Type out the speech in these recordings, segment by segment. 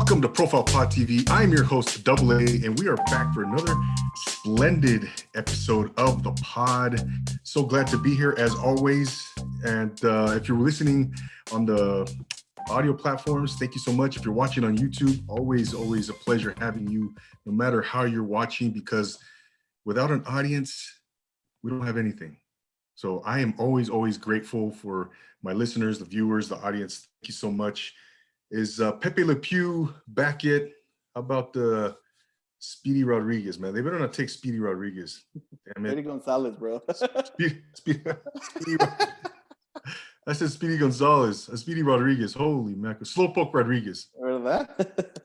Welcome to Profile Pod TV. I'm your host, Double A, and we are back for another splendid episode of the pod. So glad to be here as always. And if you're listening on the audio platforms, thank you so much. If you're watching on YouTube, always a pleasure having you, no matter how you're watching, because without an audience, we don't have anything. So I am always grateful for my listeners, the viewers, the audience. Thank you so much. Is Pepe Le Pew back yet? How about Speedy Rodriguez, man? They better not take Speedy Rodriguez. Damn it. Speedy Gonzalez, bro. Speedy, I said Speedy Gonzalez. Speedy Rodriguez. Holy mackerel. Slowpoke Rodriguez. Heard of that?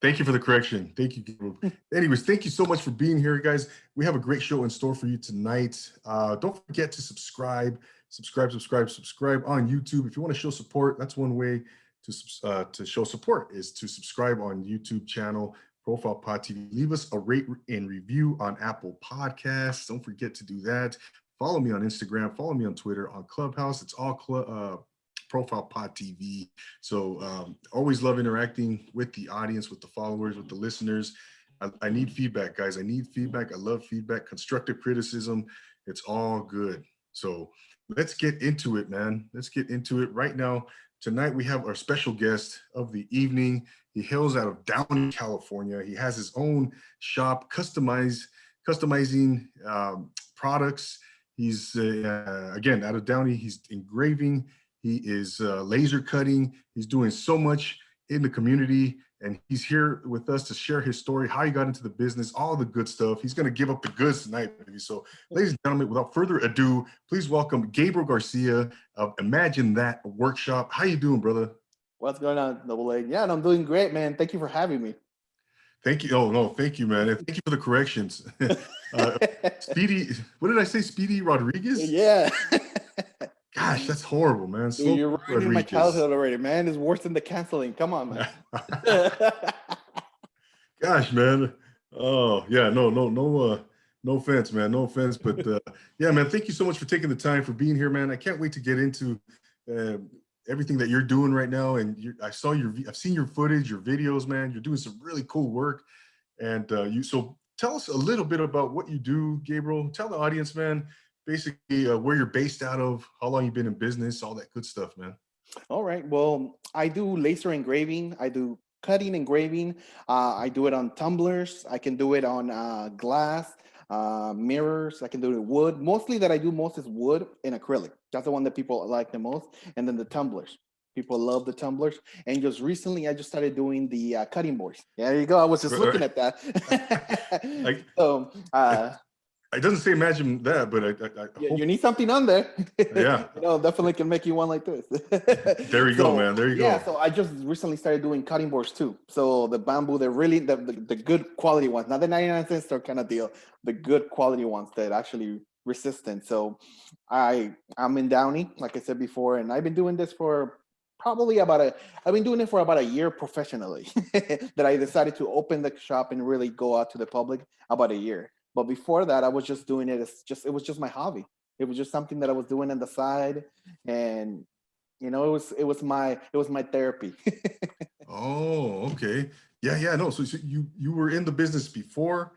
Thank you for the correction. Thank you, Gabriel. Anyways, thank you so much for being here, guys. We have a great show in store for you tonight. Don't forget to subscribe on YouTube. If you want to show support, that's one way to show support is to subscribe on YouTube channel, Profile Pod TV. Leave us a rate and review on Apple Podcasts. Don't forget to do that. Follow me on Instagram. Follow me on Twitter, on Clubhouse. It's all Profile Pod TV. So always love interacting with the audience, with the followers, with the listeners. I need feedback, guys. I need feedback. I love feedback, constructive criticism. It's all good. So let's get into it, man. Let's get into it right now. Tonight, we have our special guest of the evening. He hails out of Downey, California. He has his own shop, customizing products. He's, again, out of Downey. He's engraving. He is laser cutting. He's doing so much in the community. And he's here with us to share his story, how he got into the business, all the good stuff. He's going to give up the goods tonight, baby. So, ladies and gentlemen, without further ado, please welcome Gabriel Garcia of Imagine That Workshop. How you doing, brother? What's going on, Double A? Yeah, I'm doing great, man. Thank you for having me. Thank you. Oh, no, thank you, man. And thank you for the corrections. Speedy, what did I say? Speedy Rodriguez? Yeah. Gosh, that's horrible, man. Dude, you're ruining my childhood already, man. It's worse than the canceling. Come on, man. Gosh, man. Oh, yeah, no offense, man. No offense. But yeah, man, thank you so much for taking the time, for being here, man. I can't wait to get into everything that you're doing right now. And I've seen your footage, your videos, man. You're doing some really cool work. And so tell us a little bit about what you do, Gabriel. Tell the audience, man, basically where you're based out of, how long you've been in business, all that good stuff, man. All right. Well, I do laser engraving. I do cutting engraving. I do it on tumblers. I can do it on glass, mirrors. I can do it with wood. Mostly that I do most is wood and acrylic. That's the one that people like the most. And then the tumblers. People love the tumblers. And just recently, I just started doing the cutting boards. Yeah, there you go. I was just looking at that. It doesn't say Imagine That, but I hope... You need something on there. Yeah. Definitely can make you one like this. There you go, man. There you go. Yeah, so I just recently started doing cutting boards too. So the bamboo, they're really the good quality ones, not the 99-cent store kind of deal, the good quality ones that actually resistant. So I'm in Downey, like I said before, and I've been doing this for probably I've been doing it for about a year professionally. That I decided to open the shop and really go out to the public about a year. But before that, I was just doing it it was just my hobby. It was just something that I was doing on the side, and it was my therapy. Oh, okay. Yeah, no. So you were in the business before,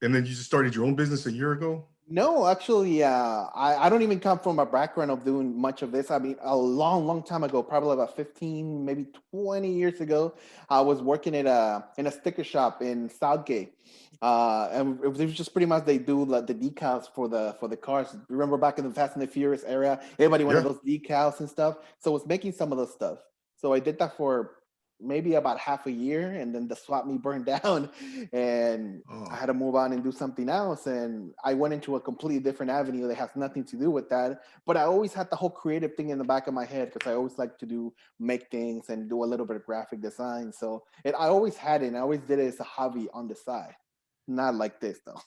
and then you just started your own business a year ago? No, actually, I don't even come from a background of doing much of this. I mean, a long time ago, probably about 15, maybe 20 years ago, I was working in a sticker shop in Southgate. And it was just pretty much they do like the decals for the cars. Remember back in the Fast and the Furious era, everybody wanted those decals and stuff. So I was making some of those stuff. So I did that for maybe about half a year, and then the swap meet burned down, and I had to move on and do something else. And I went into a completely different avenue that has nothing to do with that. But I always had the whole creative thing in the back of my head, because I always like to make things and do a little bit of graphic design. So I always had it, and I always did it as a hobby on the side. Not like this though.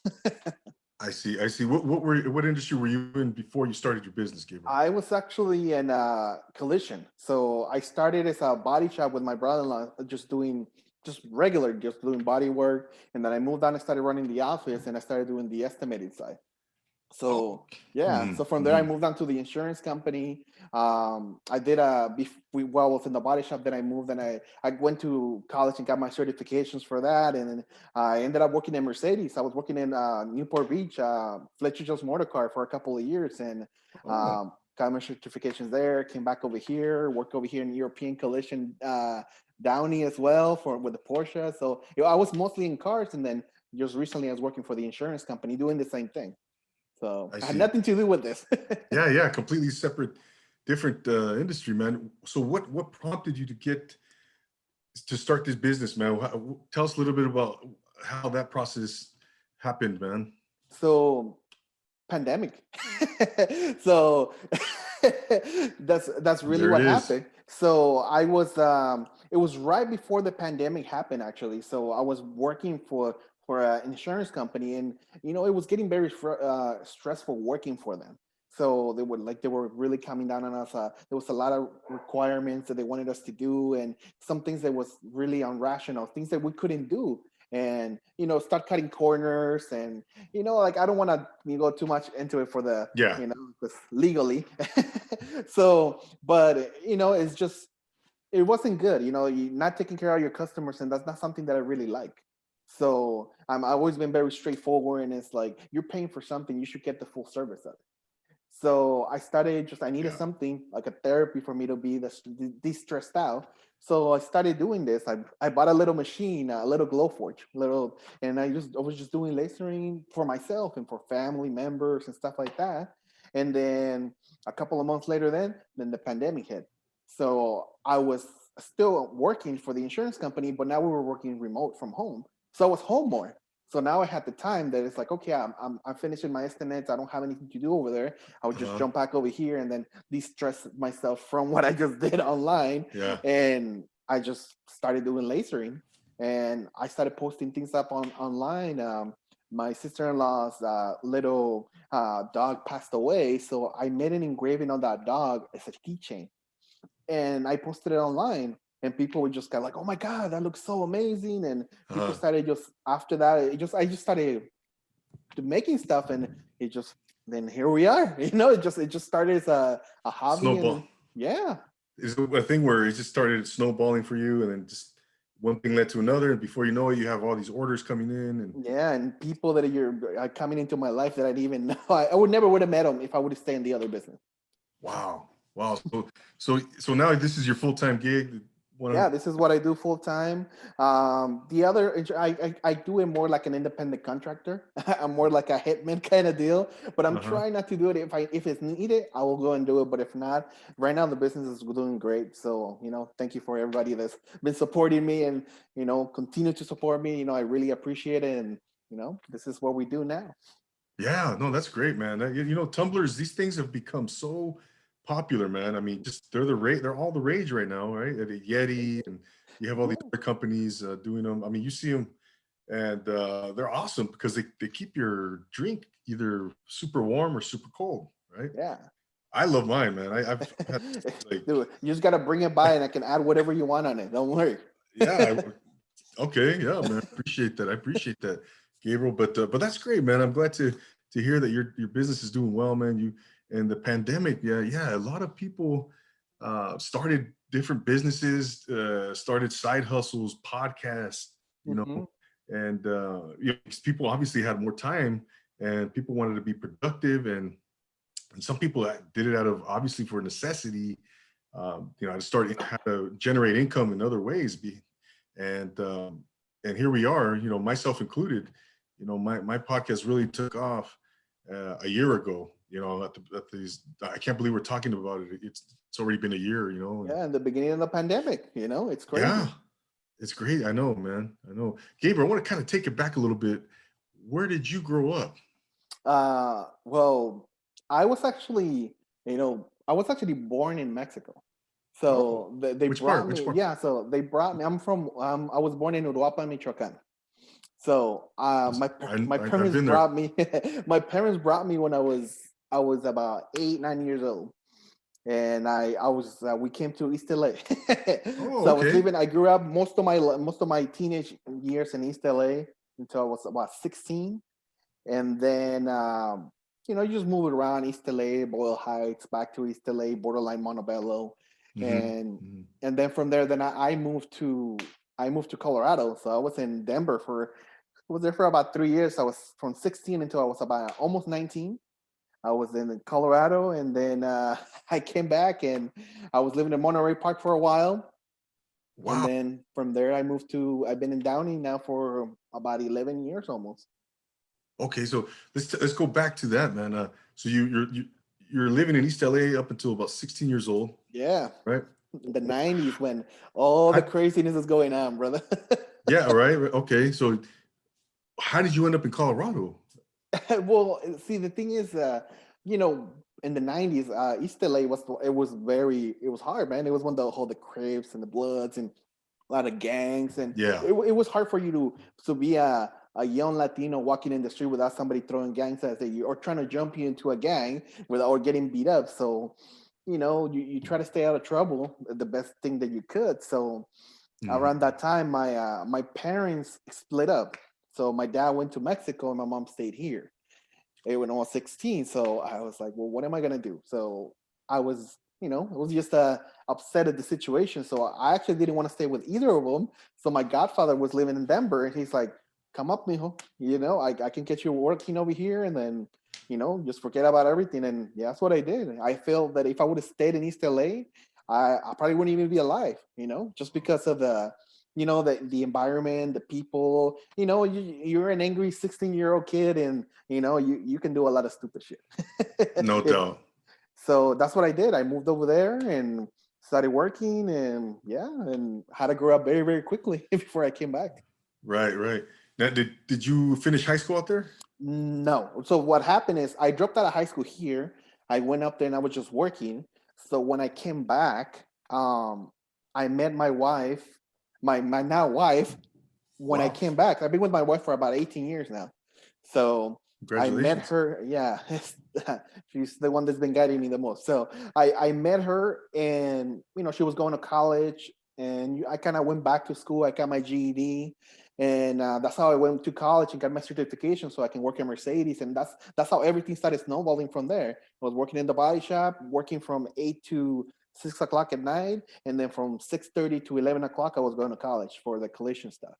I see. What industry were you in before you started your business, Gabriel? I was actually in collision. So I started as a body shop with my brother-in-law, just doing body work. And then I moved on and started running the office, and I started doing the estimating side. So yeah, so from there I Mm-hmm. moved on to the insurance company. I did while I was in the body shop. Then I moved and I went to college and got my certifications for that. And then I ended up working in Mercedes. I was working in Newport Beach, Fletcher Joe's Motor Car for a couple of years, and Oh, got my certifications there. Came back over here, worked over here in European Collision Downey as well with the Porsche. So I was mostly in cars, and then just recently I was working for the insurance company doing the same thing. So I I had see. nothing to do with this. Yeah, yeah, completely separate, different industry, man. So what prompted you to start this business, man? Tell us a little bit about how that process happened, man. So pandemic. So that's really There it what is. happened. So I was it was right before the pandemic happened actually. So I was working for an insurance company, and it was getting very stressful working for them. So they were really coming down on us. There was a lot of requirements that they wanted us to do, and some things that was really irrational, things that we couldn't do, and start cutting corners. And like, I don't want to go too much into it for the Yeah, because legally. So but it's just, it wasn't good. You're not taking care of your customers, and that's not something that I really like. So I've always been very straightforward, and it's like, you're paying for something, you should get the full service of it. So I needed yeah. something like a therapy for me to be de-stressed out. So I started doing this. I bought a little machine, a little Glowforge, and I was just doing lasering for myself and for family members and stuff like that. And then a couple of months later, then the pandemic hit. So I was still working for the insurance company, but now we were working remote from home. So I was home more. So now I had the time that it's like, okay, I'm finishing my estimates. I don't have anything to do over there. I would just Uh-huh. jump back over here and then de-stress myself from what I just did online. Yeah. And I just started doing lasering, and I started posting things up online. My sister-in-law's little dog passed away, so I made an engraving on that dog as a keychain, and I posted it online. And people were just kind of like, "Oh my God, that looks so amazing!" And people Uh-huh. started just after that. I just started making stuff, and then here we are. It just started as a hobby, Snowball. and yeah. Is it a thing where it just started snowballing for you, and then just one thing led to another, and before you know it, you have all these orders coming in, and Yeah, and people that are coming into my life that I didn't even know. I would have met them if I would have stayed in the other business. wow, wow. So now this is your full-time gig. Yeah, One. this is what I do full time. The other, I do it more like an independent contractor. I'm more like a hitman kind of deal, but I'm Uh-huh. trying not to do it. If it's needed, I will go and do it. But if not, right now the business is doing great. So thank you for everybody that's been supporting me, and continue to support me. I really appreciate it, and this is what we do now. Yeah, no, that's great, man. Tumblers, these things have become so popular, man. I mean, just they're all the rage right now, right? The Yeti, and you have all these Yeah, other companies doing them. I mean, you see them, and they're awesome because they keep your drink either super warm or super cold, right? yeah. I love mine, man. I've had like, Dude, you just gotta bring it by, and I can add whatever you want on it. Don't worry. yeah, okay, yeah, man. Appreciate that. I appreciate that, Gabriel. But that's great, man. I'm glad to hear that your business is doing well, man. You and the pandemic, yeah. A lot of people started different businesses, started side hustles, podcasts, you know, Hmm. and 'cause people obviously had more time, and people wanted to be productive, and some people that did it out of obviously for necessity, to start how to generate income in other ways. And and here we are, myself included. My podcast really took off a year ago. At these, I can't believe we're talking about it. It's already been a year. And Yeah, in the beginning of the pandemic, it's yeah, crazy. it's great. I know, man. I know. Gabriel, I want to kind of take it back a little bit. Where did you grow up? Well, I was actually, I was actually born in Mexico. Oh, So they which part? brought Which me, part? yeah, so they brought me, I was born in Uruapan, Michoacan. So my I've parents been there. brought me, my parents brought me when I was about 8, 9 years old. And we came to East LA. Oh, So I was okay. living, I grew up most of my teenage years in East LA until I was about 16. And then you just move it around East LA, Boyle Heights, back to East LA, borderline Montebello, and Mm-hmm. and then from there, then I moved to Colorado. So I was in Denver was there for about 3 years. I was from 16 until I was about almost 19. I was in Colorado, and then I came back, and I was living in Monterey Park for a while, and Wow. then from there I've been in Downey now for about 11 years almost. Okay, so let's go back to that, man. So you're living in East LA up until about 16 years old, Yeah, right? the 90s when all the How, craziness is going on, brother. yeah, right. Okay, so how did you end up in Colorado? Well, see, the thing is, you know, in the 90s, East LA it was hard, man. It was when the whole the Crips and the Bloods and a lot of gangs, and Yeah, it was hard for you to be a young Latino walking in the street without somebody throwing gang signs at you or trying to jump you into a gang without or getting beat up. So, you try to stay out of trouble the best thing that you could. So around hmm that time, my parents split up. So my dad went to Mexico and my mom stayed here. When I was 16. So I was like, well, what am I gonna do? So I was, I was just upset at the situation. So I actually didn't want to stay with either of them. So my godfather was living in Denver, and he's like, come up, mijo. I can get you working over here, and then just forget about everything. And yeah, that's what I did. I felt that if I would have stayed in East LA, I probably wouldn't even be alive. Just because of the environment, the people. You're an angry 16-year-old kid, and you can do a lot of stupid shit. no If doubt. so, that's what I did. I moved over there and started working, and yeah, and had to grow up very, very quickly before I came back. Right, right. Now, did you finish high school out there? No. So what happened is I dropped out of high school here. I went up there and I was just working. So when I came back, I met my wife, my now wife, when I Wow, came back. I've been with my wife for about 18 years now. So I met congratulations. her. Yeah, she's the one that's been guiding me the most. So I met her, and she was going to college, and I kind of went back to school. I got my GED, and that's how I went to college and got my certification, so I can work at Mercedes, and that's how everything started snowballing from there. I was working in the body shop, working from 8 to 6 o'clock at night, and then from 6:30 to 11 o'clock, I was going to college for the collision stuff,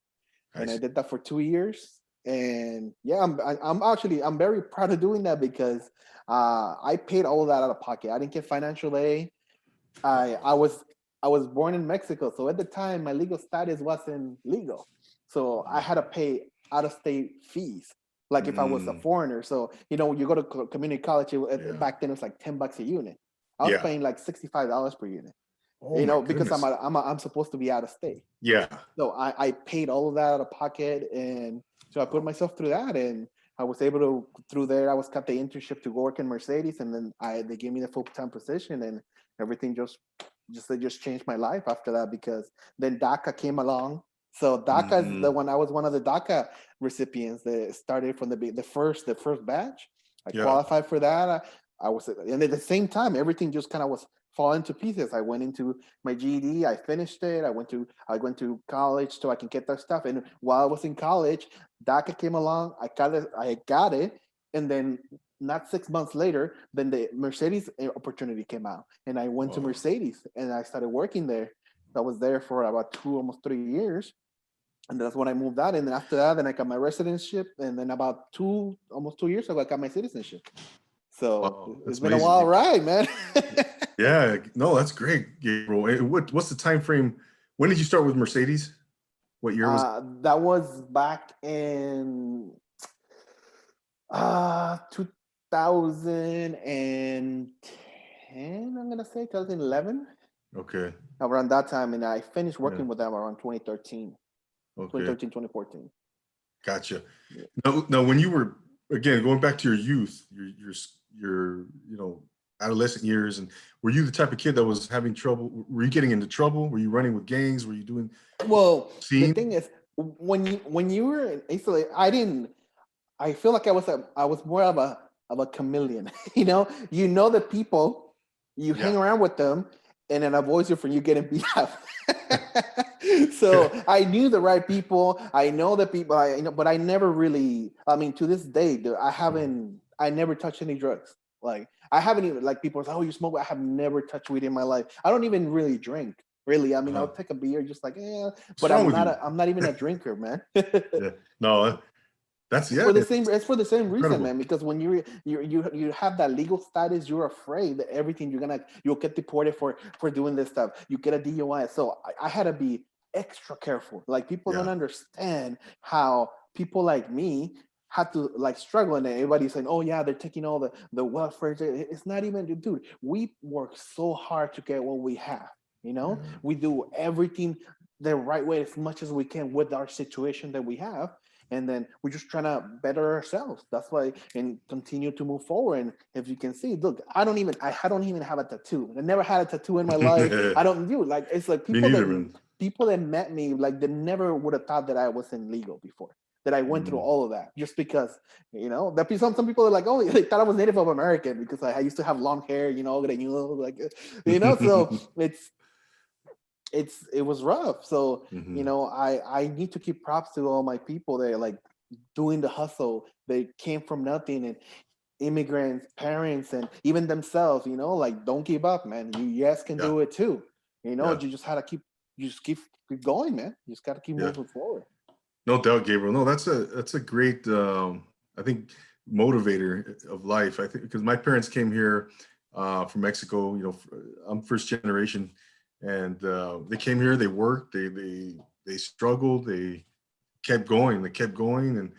I and I see. did that for 2 years. And yeah, I'm very proud of doing that because I paid all of that out of pocket. I didn't get financial aid. I was born in Mexico, so at the time my legal status wasn't legal, so I had to pay out of state fees. Like if I was a Mm, foreigner, so you go to community college. yeah, Back then it was like $10 a unit. I was yeah. paying like $65 per unit. Oh my Because goodness. I'm supposed to be out of state. Yeah. So I paid all of that out of pocket, and so I put myself through that, and I was able to through there. I was got the internship to work in Mercedes, and then they gave me the full-time position, and everything they just changed my life after that, because then DACA came along. So DACA is the hmm one. I was one of the DACA recipients that started from the first batch. I Yeah. qualified for that. I was, and at the same time, everything just kind of was falling to pieces. I went into my GED. I finished it. I went to college so I can get that stuff. And while I was in college, DACA came along. I got it, and then not 6 months later, then the Mercedes opportunity came out, and I went to Wow. Mercedes and I started working there. I was there for about almost 3 years, and that's when I moved out. And then after that, then I got my residency, and then about almost 2 years ago, I got my citizenship. So Wow. it's That's been a amazing. wild ride, man. Yeah. No, that's great, Gabriel. What's the time frame? When did you start with Mercedes? What year was? That was back in 2010. I'm gonna say 2011, Okay. around that time, and I finished Yeah. working with them around 2013, Okay. 2013, 2014. Gotcha. Yeah. Now, when you were again going back to your youth, your adolescent years, and were you the type of kid that was having trouble? Were you getting into trouble? Were you running with gangs? Were you doing Well, the scene? thing is, when you were in Italy, I didn't. I feel like I was more of a chameleon. The people, you hang Yeah. around with them, and it avoids you from you getting beat up. So Okay. I knew the right people. I know the people. But I never really. I mean, to this day, dude, I never touched any drugs. Like I haven't even like people say, oh, you smoke. I have never touched weed in my life. I don't even really drink. Really, I mean, I'll take a beer, just like yeah, What's but wrong with you? I'm not even a drinker, man. Yeah. No, that's It's yeah, for the same. It's for the same reason, incredible. man. Because when you have that legal status, you're afraid that everything you'll get deported for doing this stuff. You get a DUI. So I had to be extra careful. Like people don't Yeah. understand how people like me had to like struggle, and everybody's saying, "Oh yeah, they're taking all the welfare." It's not even, dude. We work so hard to get what we have. You know, Yeah. we do everything the right way as much as we can with our situation that we have, and then we're just trying to better ourselves. That's why, and continue to move forward. And if you can see, look, I don't even have a tattoo. I never had a tattoo in my life. I don't do like it's like Me neither, man. people that met me, like they never would have thought that I was illegal before, that I went through Mm, all of that just because, that some people are like, oh, they thought I was Native American because I used to have long hair, like, so it was rough. So, mhm. I need to keep props to all my people that like doing the hustle. They came from nothing, and immigrants, parents, and even themselves, like don't give up, man. You guys can Yeah. do it too. Yeah. You just had to keep going, man. You just got to keep Yeah. moving forward. No doubt, Gabriel. No, that's a great I think motivator of life. I think because my parents came here from Mexico. I'm first generation, and they came here. They worked. They struggled. They kept going. They kept going and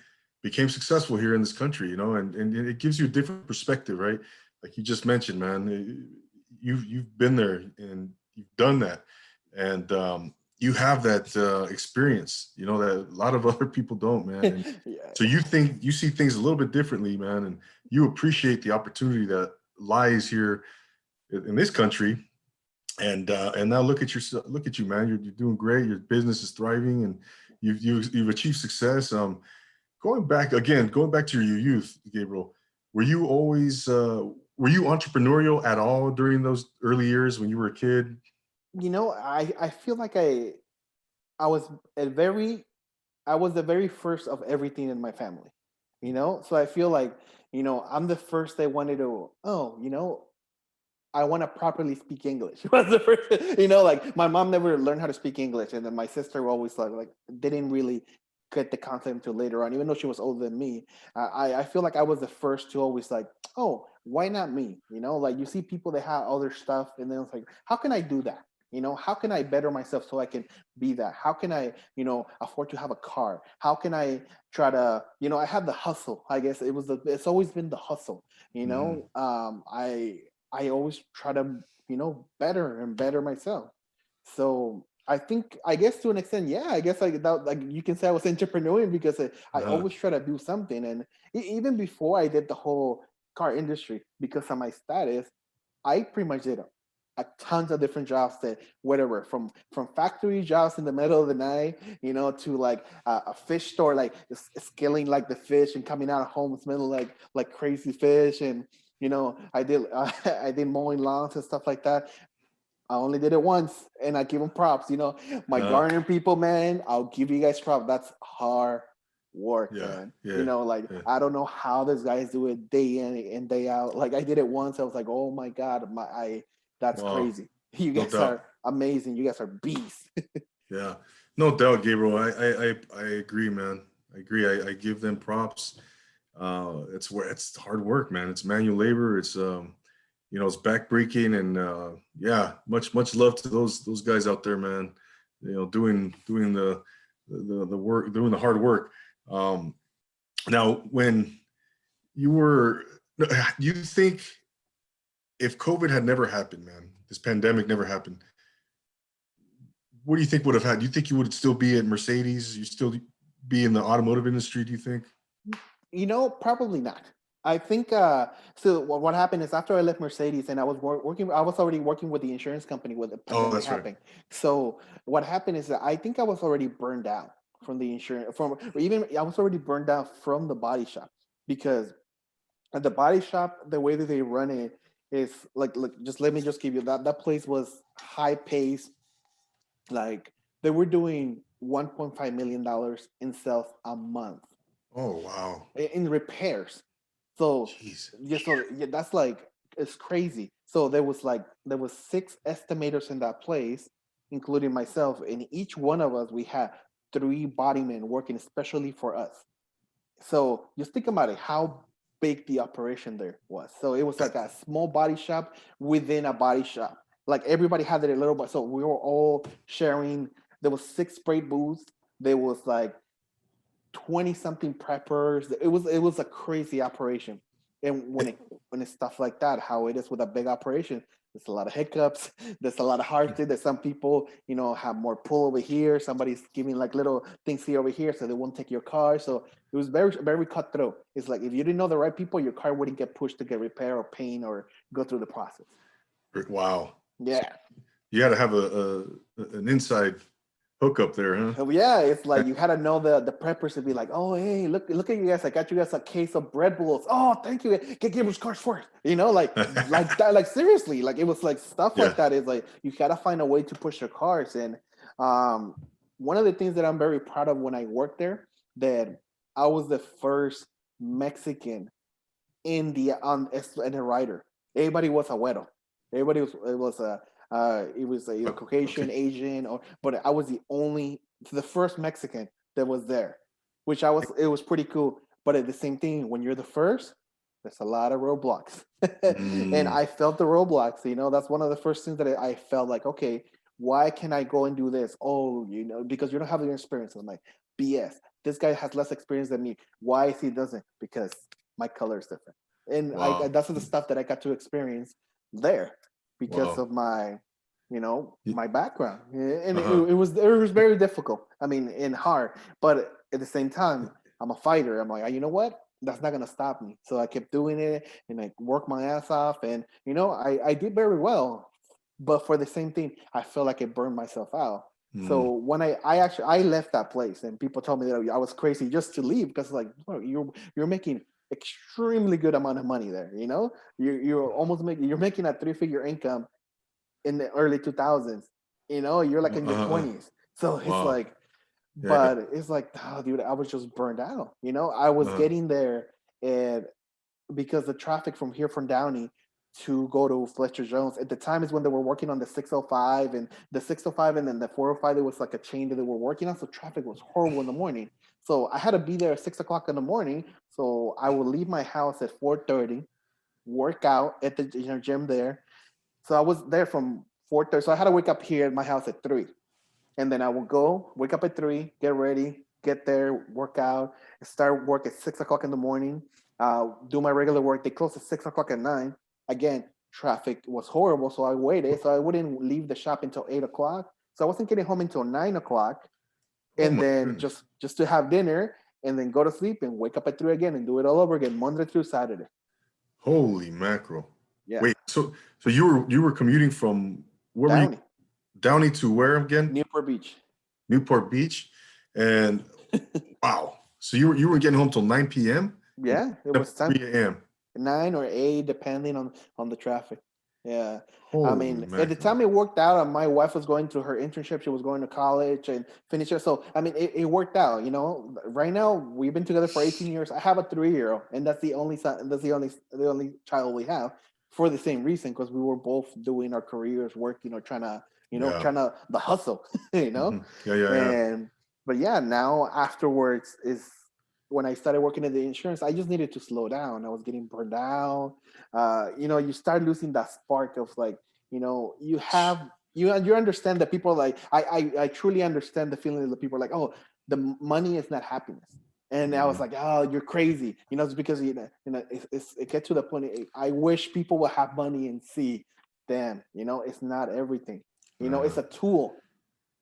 became successful here in this country. And it gives you a different perspective, right? Like you just mentioned, man. You've been there and you've done that, and you have that experience, that a lot of other people don't, man. And Yeah. so you see things a little bit differently, man, and you appreciate the opportunity that lies here in this country. And now look at you, man. You're doing great. Your business is thriving, and you've achieved success. Going back to your youth, Gabriel. Were you always were you entrepreneurial at all during those early years when you were a kid? I feel like I was a very I was the very first of everything in my family. So I feel like, I'm the first that wanted to, I want to properly speak English. Was the first, like my mom never learned how to speak English, and then my sister always like didn't really get the concept until later on, even though she was older than me. I feel like I was the first to always like, oh, why not me? Like you see people that have other stuff, and then it's like, how can I do that? How can I better myself so I can be that? How can I, afford to have a car? How can I try to, I have the hustle. I guess it's always been the hustle. Mhm. I always try to, better and better myself. So I guess to an extent, yeah, I guess like you can say I was entrepreneurial because I Uh, always try to do something. And even before I did the whole car industry, because of my status, I pretty much did a tons of different jobs that whatever from factory jobs in the middle of the night, to like a fish store, like skilling like the fish and coming out of home smelling like crazy fish. And I did I did mowing lawns and stuff like that. I only did it once, and I give them props. My uh, gardening people, man, I'll give you guys props. That's hard work, yeah, man. yeah, Like yeah. I don't know how these guys do it day in and day out. Like I did it once, I was like, oh my god, that's Wow, crazy. You no guys doubt. are amazing. You guys are beasts. Yeah, no doubt, Gabriel. I agree, man. I agree. I give them props. It's hard work, man. It's manual labor. It's backbreaking, and yeah, much love to those guys out there, man. Doing the work, doing the hard work. Um, Now, when you were, do you think if COVID had never happened, man, this pandemic never happened, what do you think would have had? Do you think you would still be at Mercedes? You still be in the automotive industry? Do you think? Probably not. I think so. What happened is after I left Mercedes and I was working, I was already working with the insurance company when the Oh, pandemic that's right. happened. So what happened is that I think I was already burned out from the insurance, or even I was already burned out from the body shop because at the body shop, the way that they run it is like, look, just let me just give you that place was high pace. Like they were doing $1.5 million in sales a month Oh, wow. in repairs. So Jeez. that's like, it's crazy. So there was 6 estimators in that place, including myself, and each one of us we had 3 body men working especially for us. So just think about it, how big the operation there was. So it was like a small body shop within a body shop. Like everybody had their little, so we were all sharing. There was 6 spray booths. There was like 20 something preppers. It was a crazy operation. And when it's stuff like that, how it is with a big operation, there's a lot of hiccups. There's a lot of hard things that some people, have more pull over here. Somebody's giving like little things here over here, so they won't take your car. So it was very, very cutthroat. It's like if you didn't know the right people, your car wouldn't get pushed to get repair or paint or go through the process. Wow. Yeah. You got to have an inside hook up there, huh? So yeah, it's like you had to know the preppers to be like, oh hey, look at you guys! I got you guys a case of Red Bulls. Oh, thank you. Get Gabriel's cars first. Like that. Like seriously, like it was like stuff like that. Is like you gotta find a way to push your cars. And one of the things that I'm very proud of when I worked there, that I was the first Mexican in the rider. Everybody was a güero. Everybody was a Caucasian, Okay. Asian, but I was the first Mexican that was there, which it was pretty cool. But at the same thing, when you're the first, there's a lot of roadblocks, and I felt the roadblocks. That's one of the first things that I felt like, okay, why can I go and do this? Oh, because you don't have the experience. I'm like, BS. This guy has less experience than me. Why is he doesn't? Because my color is different, and Wow. that's the stuff that I got to experience there because of my my background. And it was very difficult, I mean, and hard, but at the same time I'm a fighter. I'm like, you know what, that's not going to stop me. So I kept doing it and I worked my ass off, and I did very well, but for the same thing I felt like it burned myself out. So when I left that place, and people told me that I was crazy just to leave, because like, you're making extremely good amount of money there. You're making a 3-figure income in the early 2000s. You're like in your 20s. So it's Wow. like, but it's like, oh, dude, I was just burned out. I was getting there, and because the traffic from Downey to go to Fletcher Jones at the time is when they were working on the 605 and the 605, and then the 405. There was like a chain that they were working on, so traffic was horrible in the morning. So I had to be there at 6 o'clock in the morning. So I would leave my house at 4:30, work out at the gym there. So I was there from 4:30. So I had to wake up here at my house at 3. And then I will go, wake up at 3, get ready, get there, work out, start work at 6 o'clock in the morning, do my regular work. They close at 6 o'clock at 9. Again, traffic was horrible. So I waited. So I wouldn't leave the shop until 8 o'clock. So I wasn't getting home until 9 o'clock. And then just to have dinner and then go to sleep and wake up at 3 again and do it all over again, Monday through Saturday. Holy mackerel. Yeah. Wait, so you were commuting from where Downey. were you? Downey to where again? Newport Beach. Newport Beach. And wow. So you were getting home till 9 p.m.? Yeah, it was 3 a.m. 9 or 8, depending on the traffic. Yeah. Holy I mean, mackerel. at the time it worked out. My wife was going through her internship. She was going to college and finish it. So, I mean, it worked out, Right now, we've been together for 18 years. I have a 3-year-old, and that's the only son, that's the only child we have, for the same reason, because we were both doing our careers, working, or trying to, the hustle, Yeah. But yeah, now afterwards is when I started working in the insurance. I just needed to slow down. I was getting burned out. You start losing that spark of like, you understand that people like, I truly understand the feeling that people are like, oh, the money is not happiness. And I was like, oh, you're crazy. It's because, it gets to the point. I wish people would have money and see, damn, it's not everything. It's a tool.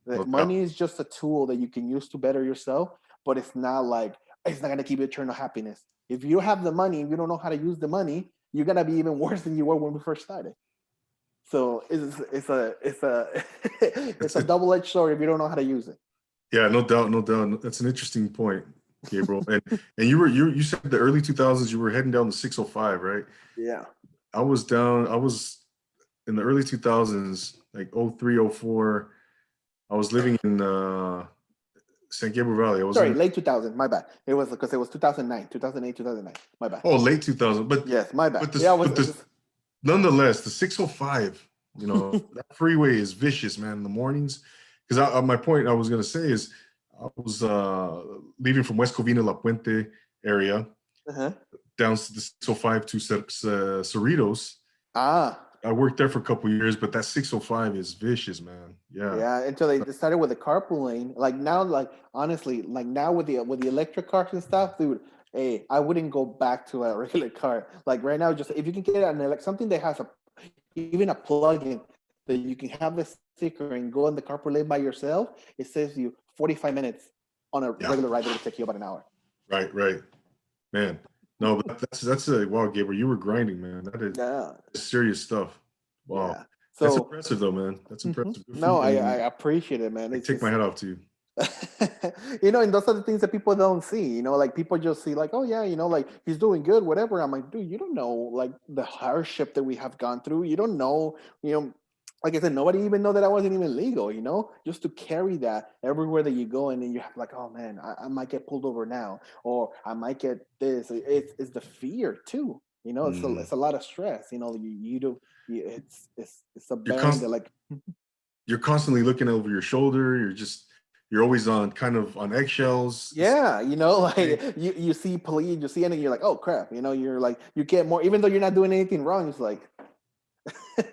Money is just a tool that you can use to better yourself, but it's not going to give you eternal happiness. If you have the money and you don't know how to use the money, you're going to be even worse than you were when we first started. So it's a double-edged sword if you don't know how to use it. Yeah, no doubt. That's an interesting point, Gabriel. and you said the early 2000s you were heading down the 605, right? Yeah. I was in the early 2000s, like 03, 04. I was living in San Gabriel Valley. I was Sorry, in. late 2000. My bad. It was because it was 2009, 2008, 2009. My bad. Oh, late 2000. Yes, my bad. But Yeah, I this was. but this nonetheless, the 605. That freeway is vicious, man. In the mornings, because my point I was gonna say is I was leaving from West Covina La Puente area Uh-huh. down to the 605 to Cerritos. Ah. I worked there for a couple of years, but that 605 is vicious, man. Yeah. Yeah, until they started with the carpool lane. Like now, like honestly, like now with the electric cars and stuff, dude. Hey, I wouldn't go back to a regular car. Like right now, just if you can get something that has even a plug-in that you can have the sticker and go in the carpool lane by yourself, it saves you 45 minutes on a regular ride that would take you about an hour. Right. Man. No, but that's a wow, Gabriel, you were grinding, man. That is serious stuff. Wow. Yeah. So that's impressive though, man. That's impressive. No, I appreciate it, man. I take my hat off to you. And those are the things that people don't see, like people just see like, oh yeah, like he's doing good, whatever. I'm like, dude, you don't know like the hardship that we have gone through. You don't know, like I said, nobody even know that I wasn't even legal, just to carry that everywhere that you go. And then you have like, oh man, I might get pulled over now, or I might get this. It's the fear too, it's a lot of stress, it's a bearing that like you're constantly looking over your shoulder. You're always on eggshells. Yeah, like you see police, you see anything, you're like, oh crap, you're like, you get more, even though you're not doing anything wrong, it's like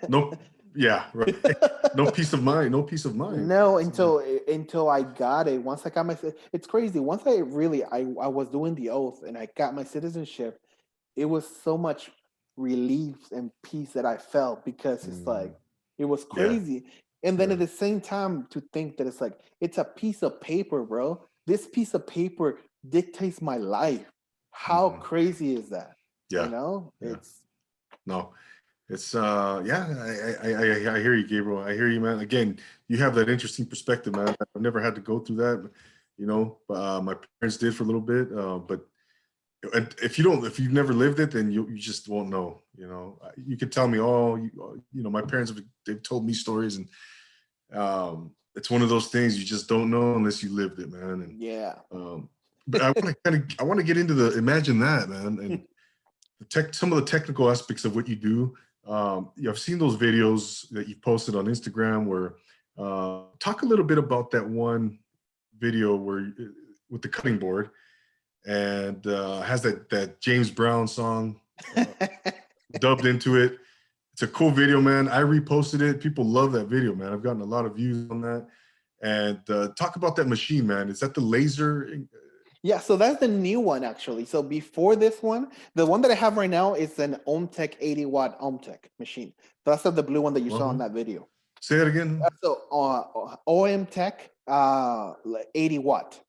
no, yeah, right. No peace of mind. No, until I got it. Once I got my, it's crazy. Once I was doing the oath and I got my citizenship, it was so much relief and peace that I felt, because it's like, it was crazy. Yeah. And then at the same time, to think that it's like, it's a piece of paper, bro. This piece of paper dictates my life. How crazy is that? Yeah. It's I hear you, Gabriel. I hear you, man. Again, you have that interesting perspective, man. I've never had to go through that, my parents did for a little bit, but if you've never lived it, then you just won't know. You could tell me, my parents they've told me stories, and it's one of those things you just don't know unless you lived it, man. And yeah. But I want to get into imagine that, man, and some of the technical aspects of what you do. I've seen those videos that you've posted on Instagram where talk a little bit about that one video where with the cutting board, and has that James Brown song dubbed into it. It's a cool video, man. I reposted it. People love that video, man. I've gotten a lot of views on that. And talk about that machine, man. Is that the laser? Yeah, so that's the new one, actually. So before this one, the one that I have right now is an Omtech 80-watt Omtech machine. That's the blue one that you saw in that video. Say that again. So Omtech 80-watt.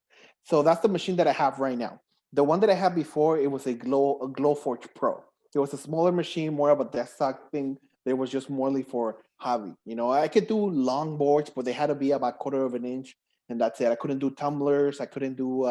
So that's the machine that I have right now. The one that I had before, it was a Glowforge Pro. It was a smaller machine, more of a desktop thing. It was just morely for hobby. I could do long boards, but they had to be about 1/4 of an inch, and that's it. I couldn't do tumblers. I couldn't do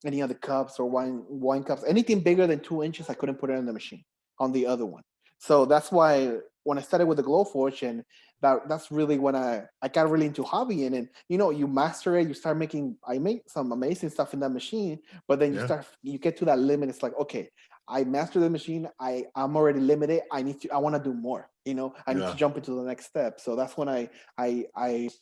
any other cups or wine cups. Anything bigger than 2 inches, I couldn't put it in the machine on the other one. So that's why when I started with the Glowforge, and that's really when I got really into hobby. And you master it, I make some amazing stuff in that machine, but then you get to that limit. It's like, okay, I mastered the machine. I'm already limited. I want to do more. I need to jump into the next step. So that's when I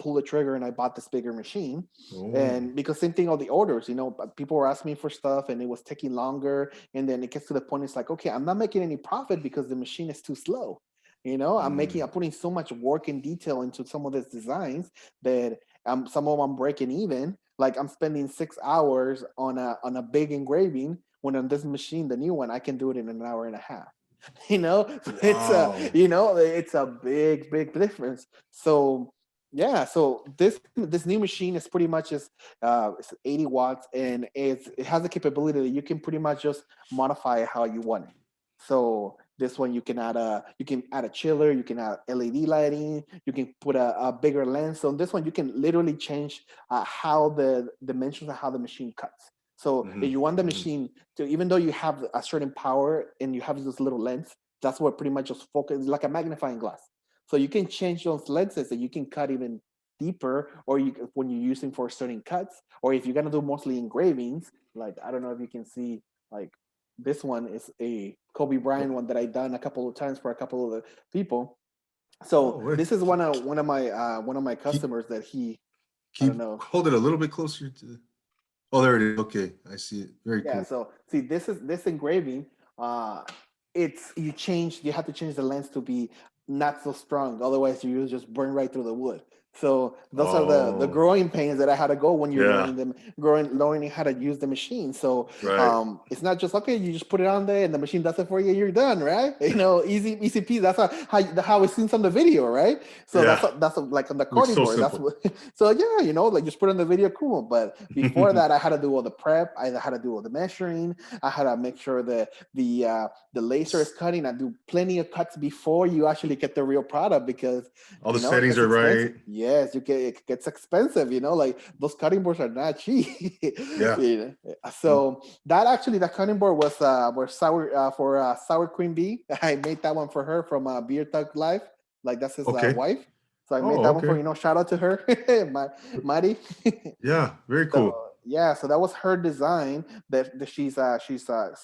pulled the trigger and I bought this bigger machine. And because same thing, all the orders, people were asking me for stuff and it was taking longer. And then it gets to the point, it's like, okay, I'm not making any profit because the machine is too slow. I'm putting so much work and detail into some of these designs that some of them I'm breaking even. Like I'm spending 6 hours on a big engraving, when on this machine, the new one, I can do it in an hour and a half. It's a big difference. So yeah, so this new machine is pretty much it's 80 watts, and it has the capability that you can pretty much just modify how you want it. So this one, you can add a chiller, you can add LED lighting, you can put a bigger lens. So on this one, you can literally change how the dimensions of how the machine cuts. So if you want the machine to, even though you have a certain power and you have this little lens, that's what pretty much just focus, like a magnifying glass. So you can change those lenses and you can cut even deeper, or when you're using for certain cuts, or if you're gonna do mostly engravings, like I don't know if you can see, like this one is a Kobe Bryant one that I done a couple of times for a couple of the people. So Oh, wait. this is one of my Keep, customers that I don't keep know. hold it a little bit closer to. Oh, there it is. Okay, I see it. Very Yeah, cool. so see this engraving, it's you have to change the lens to be not so strong, otherwise you will just burn right through the wood. So those are the Oh, growing pains that I had to go when you're yeah, learning how to use the machine. So right. it's not just okay, you just put it on there and the machine does it for you, you're done, right? You know, easy peasy. That's how it's seen on the video, right? So Yeah, like on the looks cutting so board. That's simple. what. So yeah, you know, like just put in the video, cool. But before that, I had to do all the prep. I had to do all the measuring. I had to make sure that the laser is cutting. I do plenty of cuts before you actually get the real product, because All the you know it settings gets are expensive. right. Yes, it gets expensive. You know, like those cutting boards are not cheap. Yeah. You know? So that cutting board was sour for sour cream bee. I made that one for her from Beer Thug Life. Like that's his Okay. wife. So I made Oh, that one for, okay. you know, shout out to her, Maddie. Yeah, very So cool. yeah, so that was her design that she's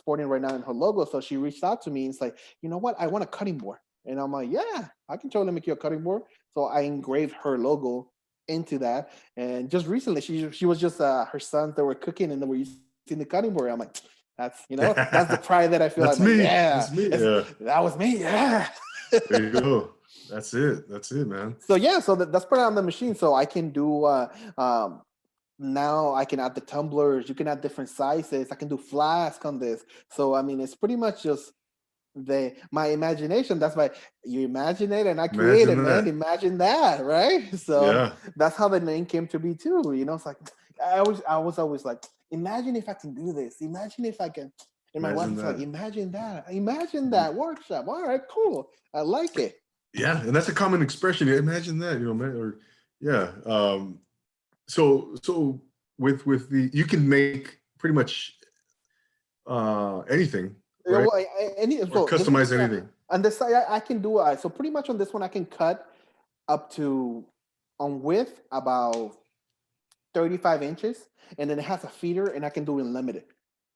sporting right now in her logo. So she reached out to me and it's like, you know what, I want a cutting board, and I'm like, yeah, I can totally make you a cutting board. So I engraved her logo into that, and just recently she was just her sons that were cooking and they were using the cutting board. I'm like, that's the pride that I feel. That's I'm like, me. yeah, That's me. Yeah. that was me, yeah. There you go. That's it. That's it, man. So yeah, so that's put it on the machine, so I can do now I can add the tumblers, you can add different sizes, I can do flask on this. So I mean, it's pretty much just my imagination. That's why you imagine it and I create it, Imagine man. that. Imagine that, right? So Yeah. that's how the name came to be too. You know, it's like I was always like, imagine if I can do this, imagine if I can. And my wife Imagine is like, that. imagine that workshop. All right, cool, I like it. Yeah, and that's a common expression. Imagine that, man, or yeah. So with the you can make pretty much anything, Yeah, right? well, Or so this one, customize anything. on this side, I can do so pretty much on this one, I can cut up to on width about 35 inches, and then it has a feeder, and I can do unlimited.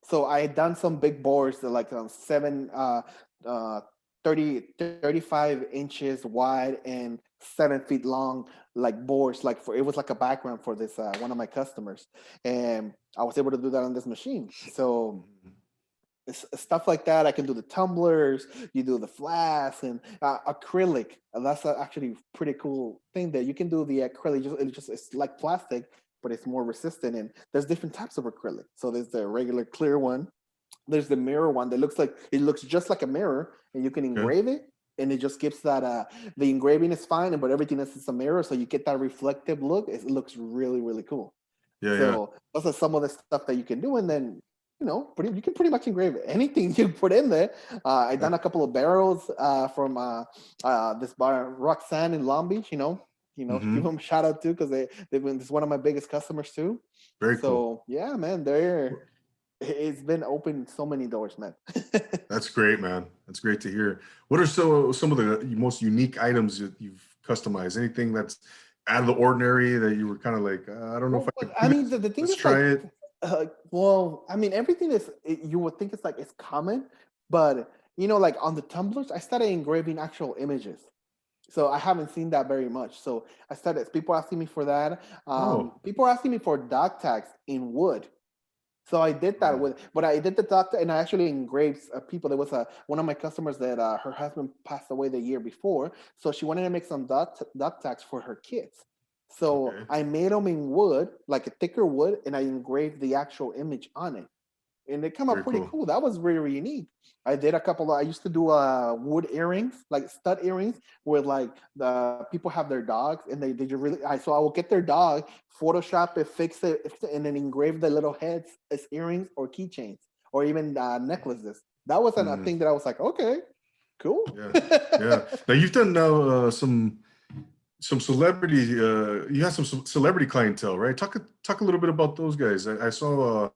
So I had done some big boards that like uh 35 inches wide and 7 feet long, like boards, like it was like a background for this one of my customers, and I was able to do that on this machine. So Mhm. stuff like that. I can do the tumblers, you do the flasks, and acrylic. And that's actually pretty cool thing that you can do the acrylic. It's like plastic, but it's more resistant. And there's different types of acrylic. So there's the regular clear one. There's the mirror one that looks just like a mirror, and you can Okay. engrave it. And it just gives that the engraving is fine, but everything else is a mirror, so you get that reflective look. It looks really, really cool. Yeah, yeah. So those are some of the stuff that you can do, and then you can pretty much engrave anything you put in there. I Uh, done a couple of barrels from this bar Roxanne in Long Beach. Give mhm. them a shout out too, because they've been this is one of my biggest customers too. Very cool. So yeah, man, it's been open so many doors, man. That's great, man. That's great to hear. What are some of the most unique items that you've customized? Anything that's out of the ordinary that you were kind of like, I don't know if Well, I could I do mean, this. the thing Let's is like, try it. well, I mean, everything you would think it's like it's common, but like on the tumblers, I started engraving actual images. So I haven't seen that very much. So I started, people asking me for that. Oh, People are asking me for dog tags in wood. So I did that oh, but I did the doctor, and I actually engraved people. There was one of my customers that her husband passed away the year before, so she wanted to make some duck tags for her kids. So okay. I made them in wood, like a thicker wood, and I engraved the actual image on it, and they come out Very pretty cool. cool. That was really, really unique. I used to do wood earrings, like stud earrings, where like the people have their dogs and they really so I will get their dog, Photoshop it, fix it, and then engrave the little heads as earrings or keychains or even necklaces. That wasn't a Mhm. thing that I was like, okay, cool. Yeah, yeah. Now you've done now some celebrity. You have some celebrity clientele, right? Talk a little bit about those guys. I saw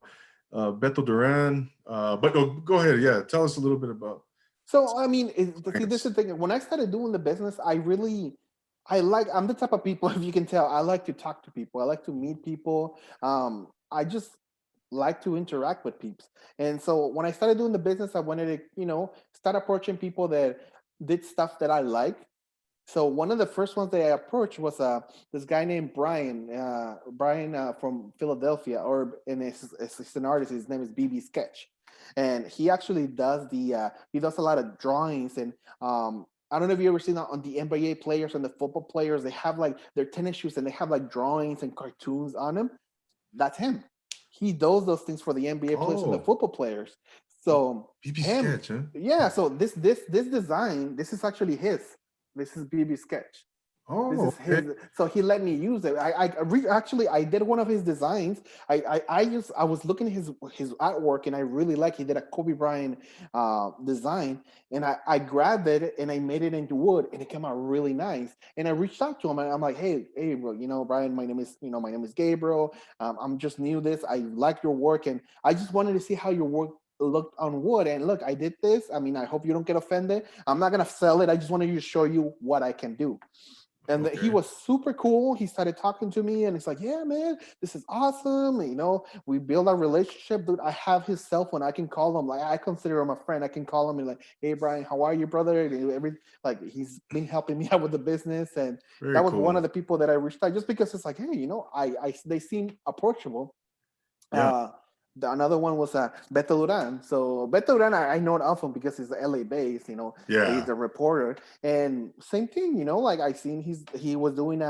Beto Duran, but no, go ahead. Yeah, tell us a little bit about So I mean, see, this clients. is the thing. When I started doing the business, I really I'm the type of people, if you can tell, I like to talk to people. I like to meet people. I just like to interact with peeps. And so when I started doing the business, I wanted to, start approaching people that did stuff that I like. So one of the first ones that I approached was this guy named Brian from Philadelphia, and it's an artist. His name is BB Sketch, and he actually does he does a lot of drawings. And I don't know if you ever seen that on the NBA players and the football players. They have like their tennis shoes and they have like drawings and cartoons on them. That's him. He does those things for the NBA players and the football players. So BB Sketch, huh? yeah. So this design, this is actually his. This is BB Sketch. This is his. So he let me use it. Actually I did one of his designs. I was looking at his artwork and I really like. He did a Kobe Bryant design, and I grabbed it and I made it into wood, and it came out really nice. And I reached out to him and I'm like, hey, bro, Brian, my name is Gabriel. I'm just new to this. I like your work, and I just wanted to see how your work looked on wood. And look, I did this. I mean, I hope you don't get offended. I'm not gonna sell it. I just wanted to show you what I can do. And he was super cool. He started talking to me and it's like, yeah, man, this is awesome. We build a relationship. Dude, I have his cell phone. I can call him. Like, I consider him a friend. I can call him and like, hey, Brian, how are you, brother? And he's been helping me out with the business. And that was one of the people that I reached out just because it's like, hey, they seem approachable. Yeah. Another one was Beto Duran. So Beto Duran, I know it often because he's LA based, he's a reporter. And same thing, like I seen he was doing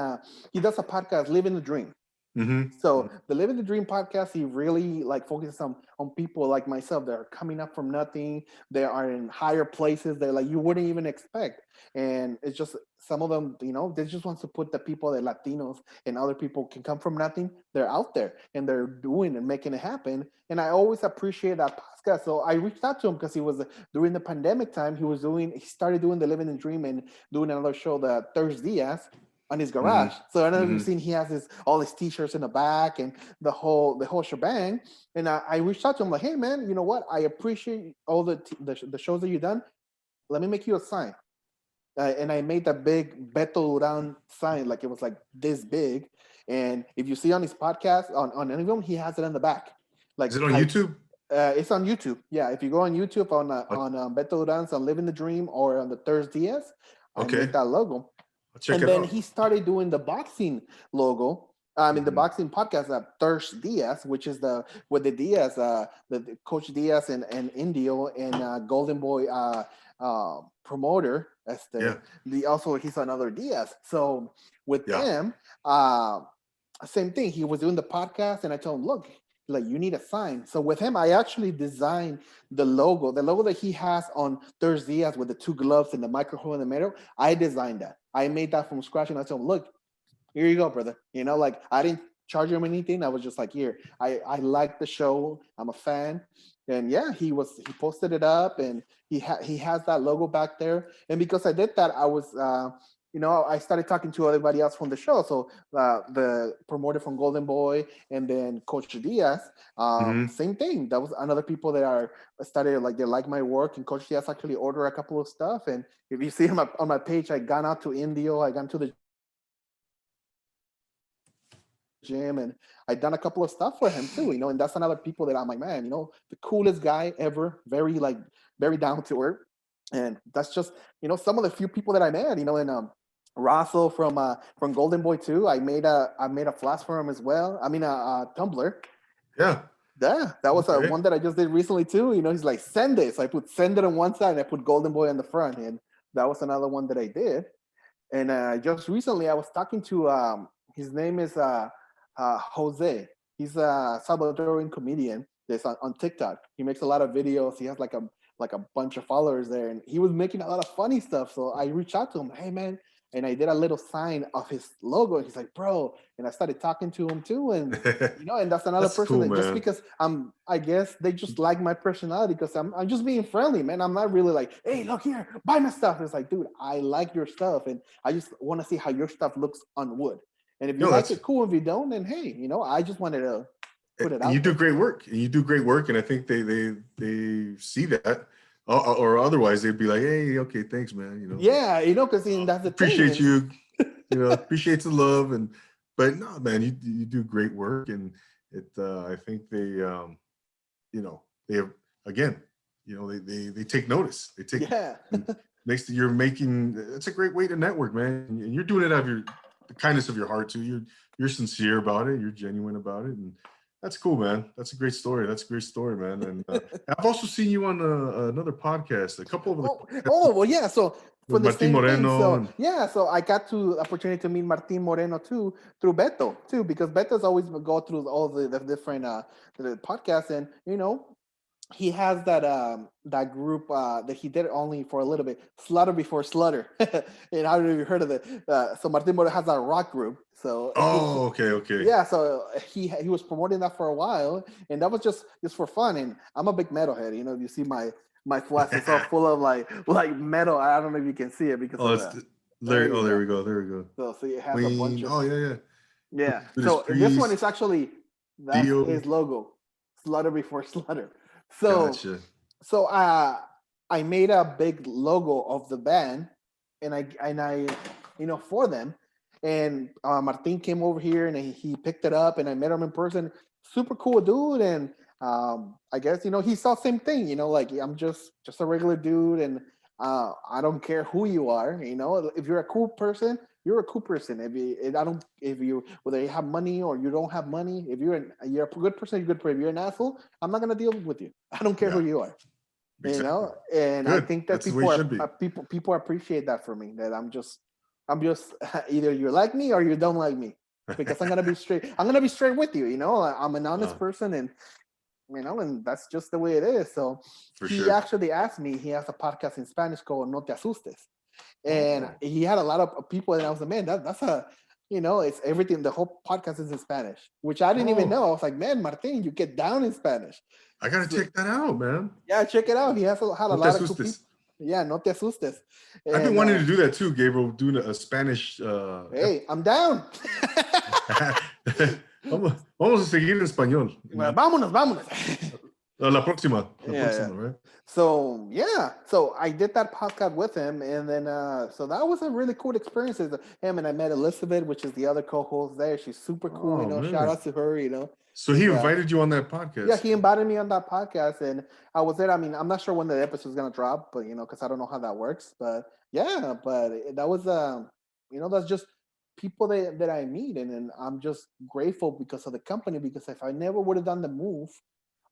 he does a podcast, Living the Dream. Mm-hmm. So the Living the Dream podcast, he really like focuses on people like myself that are coming up from nothing. They are in higher places that like you wouldn't even expect. And it's just some of them, they just want to put the people that Latinos and other people can come from nothing. They're out there and they're doing and making it happen. And I always appreciate that podcast. So I reached out to him because he was during the pandemic time. He started doing the Living the Dream and doing another show, the Thursdays, on his garage. So I know you've seen he has all his t-shirts in the back and the whole shebang. And I reached out to him like, hey man, you know what? I appreciate all the shows that you've done. Let me make you a sign. And I made that big Beto Duran sign, like it was like this big. And if you see on his podcast, on any of them, he has it in the back. Like, is it on YouTube? It's on YouTube. Yeah, if you go on YouTube on Beto Duran's on Living the Dream or on the Thursdays, I made that logo. And then he started doing the boxing logo. The boxing podcast, Thursdays, which is with the Diaz, the Coach Diaz and Indio and Golden Boy promoter. Also he's another Diaz. So with them, same thing. He was doing the podcast, and I told him, look, like you need a sign. So with him, I actually designed the logo that he has on Thursdays with the two gloves and the microphone in the middle. I designed that. I made that from scratch, and I told him, look, here you go, brother. Like I didn't charge him anything. I was just like, here, I like the show. I'm a fan. And yeah, he posted it up, and he has that logo back there. And because I did that, I was I started talking to everybody else from the show. So the promoter from Golden Boy and then Coach Diaz, same thing. That was another people that started like, they like my work, and Coach Diaz actually ordered a couple of stuff. And if you see him on my page, I gone out to Indio, I gone to the gym, and I done a couple of stuff for him too, and that's another people that I'm like, man, the coolest guy ever, very down to earth. And that's just, some of the few people that I met, and Russell from Golden Boy too. I made a flash for him as well. I mean, a Tumblr. Yeah. Yeah, that was one that I just did recently too. He's like, send it. So I put send it on one side and I put Golden Boy on the front. And that was another one that I did. And just recently I was talking to, his name is Jose. He's a Salvadorian comedian that's on TikTok. He makes a lot of videos. He has like a bunch of followers there. And he was making a lot of funny stuff. So I reached out to him, hey man, and I did a little sign of his logo. And he's like, bro. And I started talking to him too. And, and that's another person cool, that just because I guess they just like my personality because I'm just being friendly, man. I'm not really like, hey, look here, buy my stuff. It's like, dude, I like your stuff. And I just want to see how your stuff looks on wood. And if you like it, cool. If you don't, then hey, I just wanted to put it out. You do great work. And you do great work. And I think they see that. Or otherwise they'd be like, hey, okay, thanks, man. Yeah, because that's the appreciate thing. you. appreciates the love. But no, man, you do great work, and I think they they have, again, they take notice. They take Yeah. next to you're making. It's a great way to network, man, and you're doing it out of the kindness of your heart too. You're sincere about it. You're genuine about it, and that's cool, man. That's a great story. That's a great story, man. And I've also seen you on another podcast, a couple of the Well, yeah. So for with the Martin same thing. Moreno. So yeah. So I got to opportunity to meet Martin Moreno too through Beto too, because Beto's always go through all the different the podcasts, and he has that group that he did only for a little bit, Slaughter Before Slaughter. And I don't know if you heard of it. So Martin Moreno has that rock group. So Okay. yeah, so he was promoting that for a while, and that was just for fun. And I'm a big metalhead. You see my flash is all full of like metal. I don't know if you can see it because of the. There we go. There we go. So see, it has a bunch Queen. of. Oh yeah. Yeah. Judas So this one Priest, is actually that's Dio. his logo, Slaughter Before Slaughter. So Gotcha. so I made a big logo of the band, and I for them, and Martin came over here and he picked it up, and I met him in person. Super cool dude, and I guess he saw same thing. Like I'm just a regular dude, and I don't care who you are. If you're a cool person, you're a cool person. If you whether you have money or you don't have money, if you're a good person, you're good person. If you're an asshole, I'm not gonna deal with you. I don't care who you are. Exactly. And Good. I think that That's the way it should be. people appreciate that for me. That I'm just either you like me or you don't like me, because I'm gonna be straight. I'm gonna be straight with you. I'm an honest person, and and that's just the way it is. So he actually asked me. He has a podcast in Spanish called No Te Asustes, and he had a lot of people, and I was like, man, that's a it's everything. The whole podcast is in Spanish, which I didn't even know. I was like, man, Martin, you get down in Spanish. I gotta check that out, man. Yeah, check it out. He had a lot of cool people. Yeah, No Te Asustes. I've been wanting to do that too, Gabriel, doing a Spanish. Hey, I'm down. Vamos a seguir en español. Vámonos. La próxima, right? So I did that podcast with him, and then so that was a really cool experience. Him, and I met Elizabeth, which is the other co-host there. She's super cool. Shout out to her. So he invited you on that podcast. Yeah, he invited me on that podcast, and I was there. I mean, I'm not sure when the episode is gonna drop, but because I don't know how that works. But yeah, that was that's just people that I meet, and I'm just grateful because of the company. Because if I never would have done the move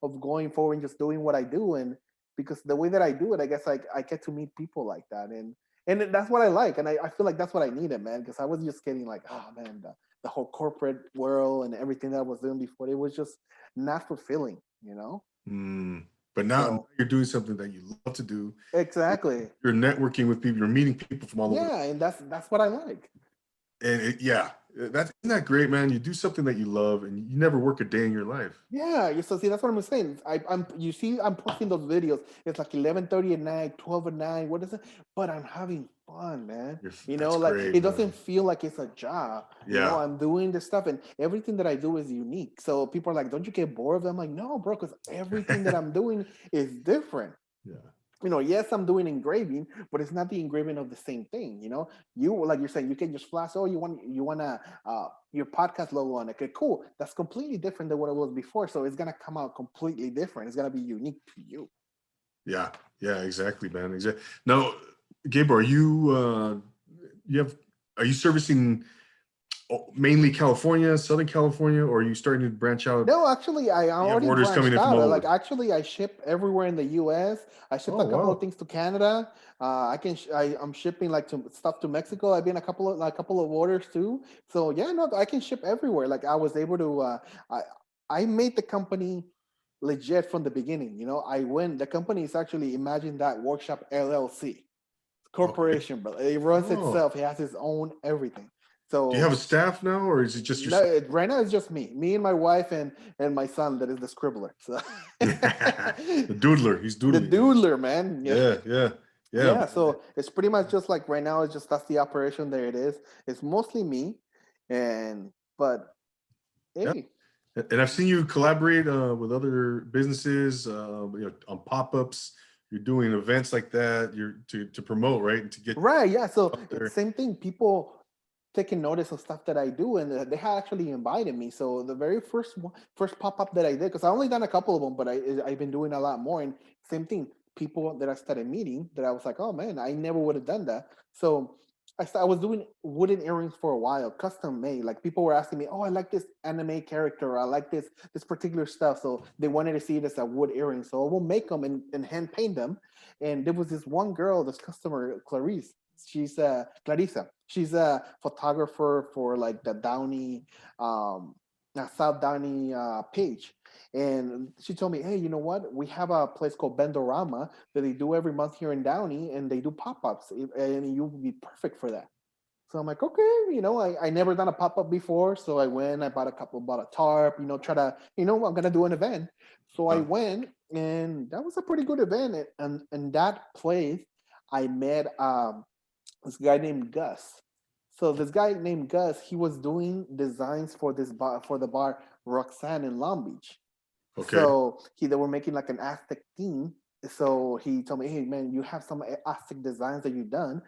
of going forward and just doing what I do, and because the way that I do it, I guess I get to meet people like that, and that's what I like, and I feel like that's what I needed, man. Because I was just getting like, oh man, the whole corporate world and everything that I was doing before, it was just not fulfilling, But now you're doing something that you love to do. Exactly. You're networking with people. You're meeting people from all over. Yeah, and that's what I like. And isn't that great, man? You do something that you love, and you never work a day in your life. Yeah, so see, that's what I'm saying. I'm posting those videos. It's like 11:30 at night, 12 at night. What is it? But I'm having fun, man. It doesn't feel like it's a job. Yeah. I'm doing this stuff, and everything that I do is unique. So people are like, "Don't you get bored of them?" I'm like, no, bro, because everything that I'm doing is different. Yeah. Yes, I'm doing engraving, but it's not the engraving of the same thing. You like you're saying, you can just flash. Oh, you want your podcast logo on it. Okay, cool. That's completely different than what it was before. So it's gonna come out completely different. It's gonna be unique to you. Yeah, exactly, man. Exactly. Now, Gabriel, are you servicing mainly California, Southern California, or are you starting to branch out? No, actually, I already orders coming in from all over. Actually, I ship everywhere in the U.S. I shipped a couple of things to Canada. I'm shipping stuff to Mexico. I've been a couple of orders too. So yeah, no, I can ship everywhere. Like I was able to. I made the company legit from the beginning. The company is actually Imagine That Workshop LLC corporation, but it runs itself. It has its own everything. So do you have a staff now, or is it just your? No, right now it's just me and my wife and my son that is the scribbler. So the doodler, he's doodling. The doodler, man. Yeah. So it's pretty much just like right now. It's just that's the operation. There it is. It's mostly me, but hey. And I've seen you collaborate with other businesses, on pop-ups. You're doing events like that. You're to promote, right, and to get right. Yeah. So it's same thing. People taking notice of stuff that I do, and they had actually invited me. So the very first pop up that I did, because I only done a couple of them, but I've been doing a lot more. And same thing, people that I started meeting that I was like, oh man, I never would have done that. So I was doing wooden earrings for a while, custom made. Like people were asking me, oh, I like this anime character, or I like this particular stuff. So they wanted to see it as a wood earring. So I will make them and hand paint them. And there was this one girl, this customer, Clarice. She's Clarissa. She's a photographer for like the Downey, South Downey page. And she told me, hey, you know what? We have a place called Bendorama that they do every month here in Downey, and they do pop-ups, and you would be perfect for that. So I'm like, okay, I never done a pop-up before. So I went, I bought a tarp, try to, I'm gonna do an event. So I went, and that was a pretty good event. And that place, I met this guy named Gus. So this guy named Gus, he was doing designs for this bar, for the bar Roxanne in Long Beach. Okay. So they were making like an Aztec theme. So he told me, hey man, you have some Aztec designs that you've done.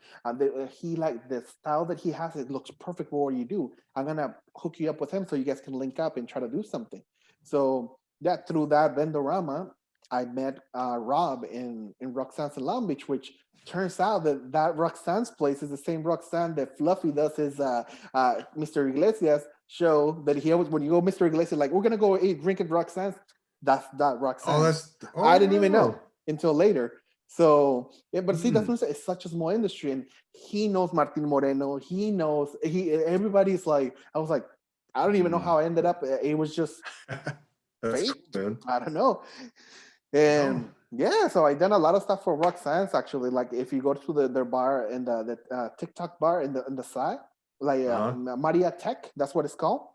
He like the style that he has, it looks perfect for what you do. I'm gonna hook you up with him so you guys can link up and try to do something. So through that Vendorama, I met Rob in Roxanne's in Long Beach, which turns out that Roxanne's place is the same Roxanne that Fluffy does his Mr. Iglesias show. That he always, when you go Mr. Iglesias, like, we're gonna go eat drink at Roxanne's. That's that Roxanne. I didn't even know until later. So yeah, but see, that's what I'm saying. It's such a small industry, and he knows Martin Moreno. He knows everybody's like. I was like, I don't even know how I ended up. It was just fate. Cool, I don't know. And yeah, so I done a lot of stuff for Roxanne's actually. Like if you go to their bar and the TikTok bar in the side, like Maria Tech, that's what it's called.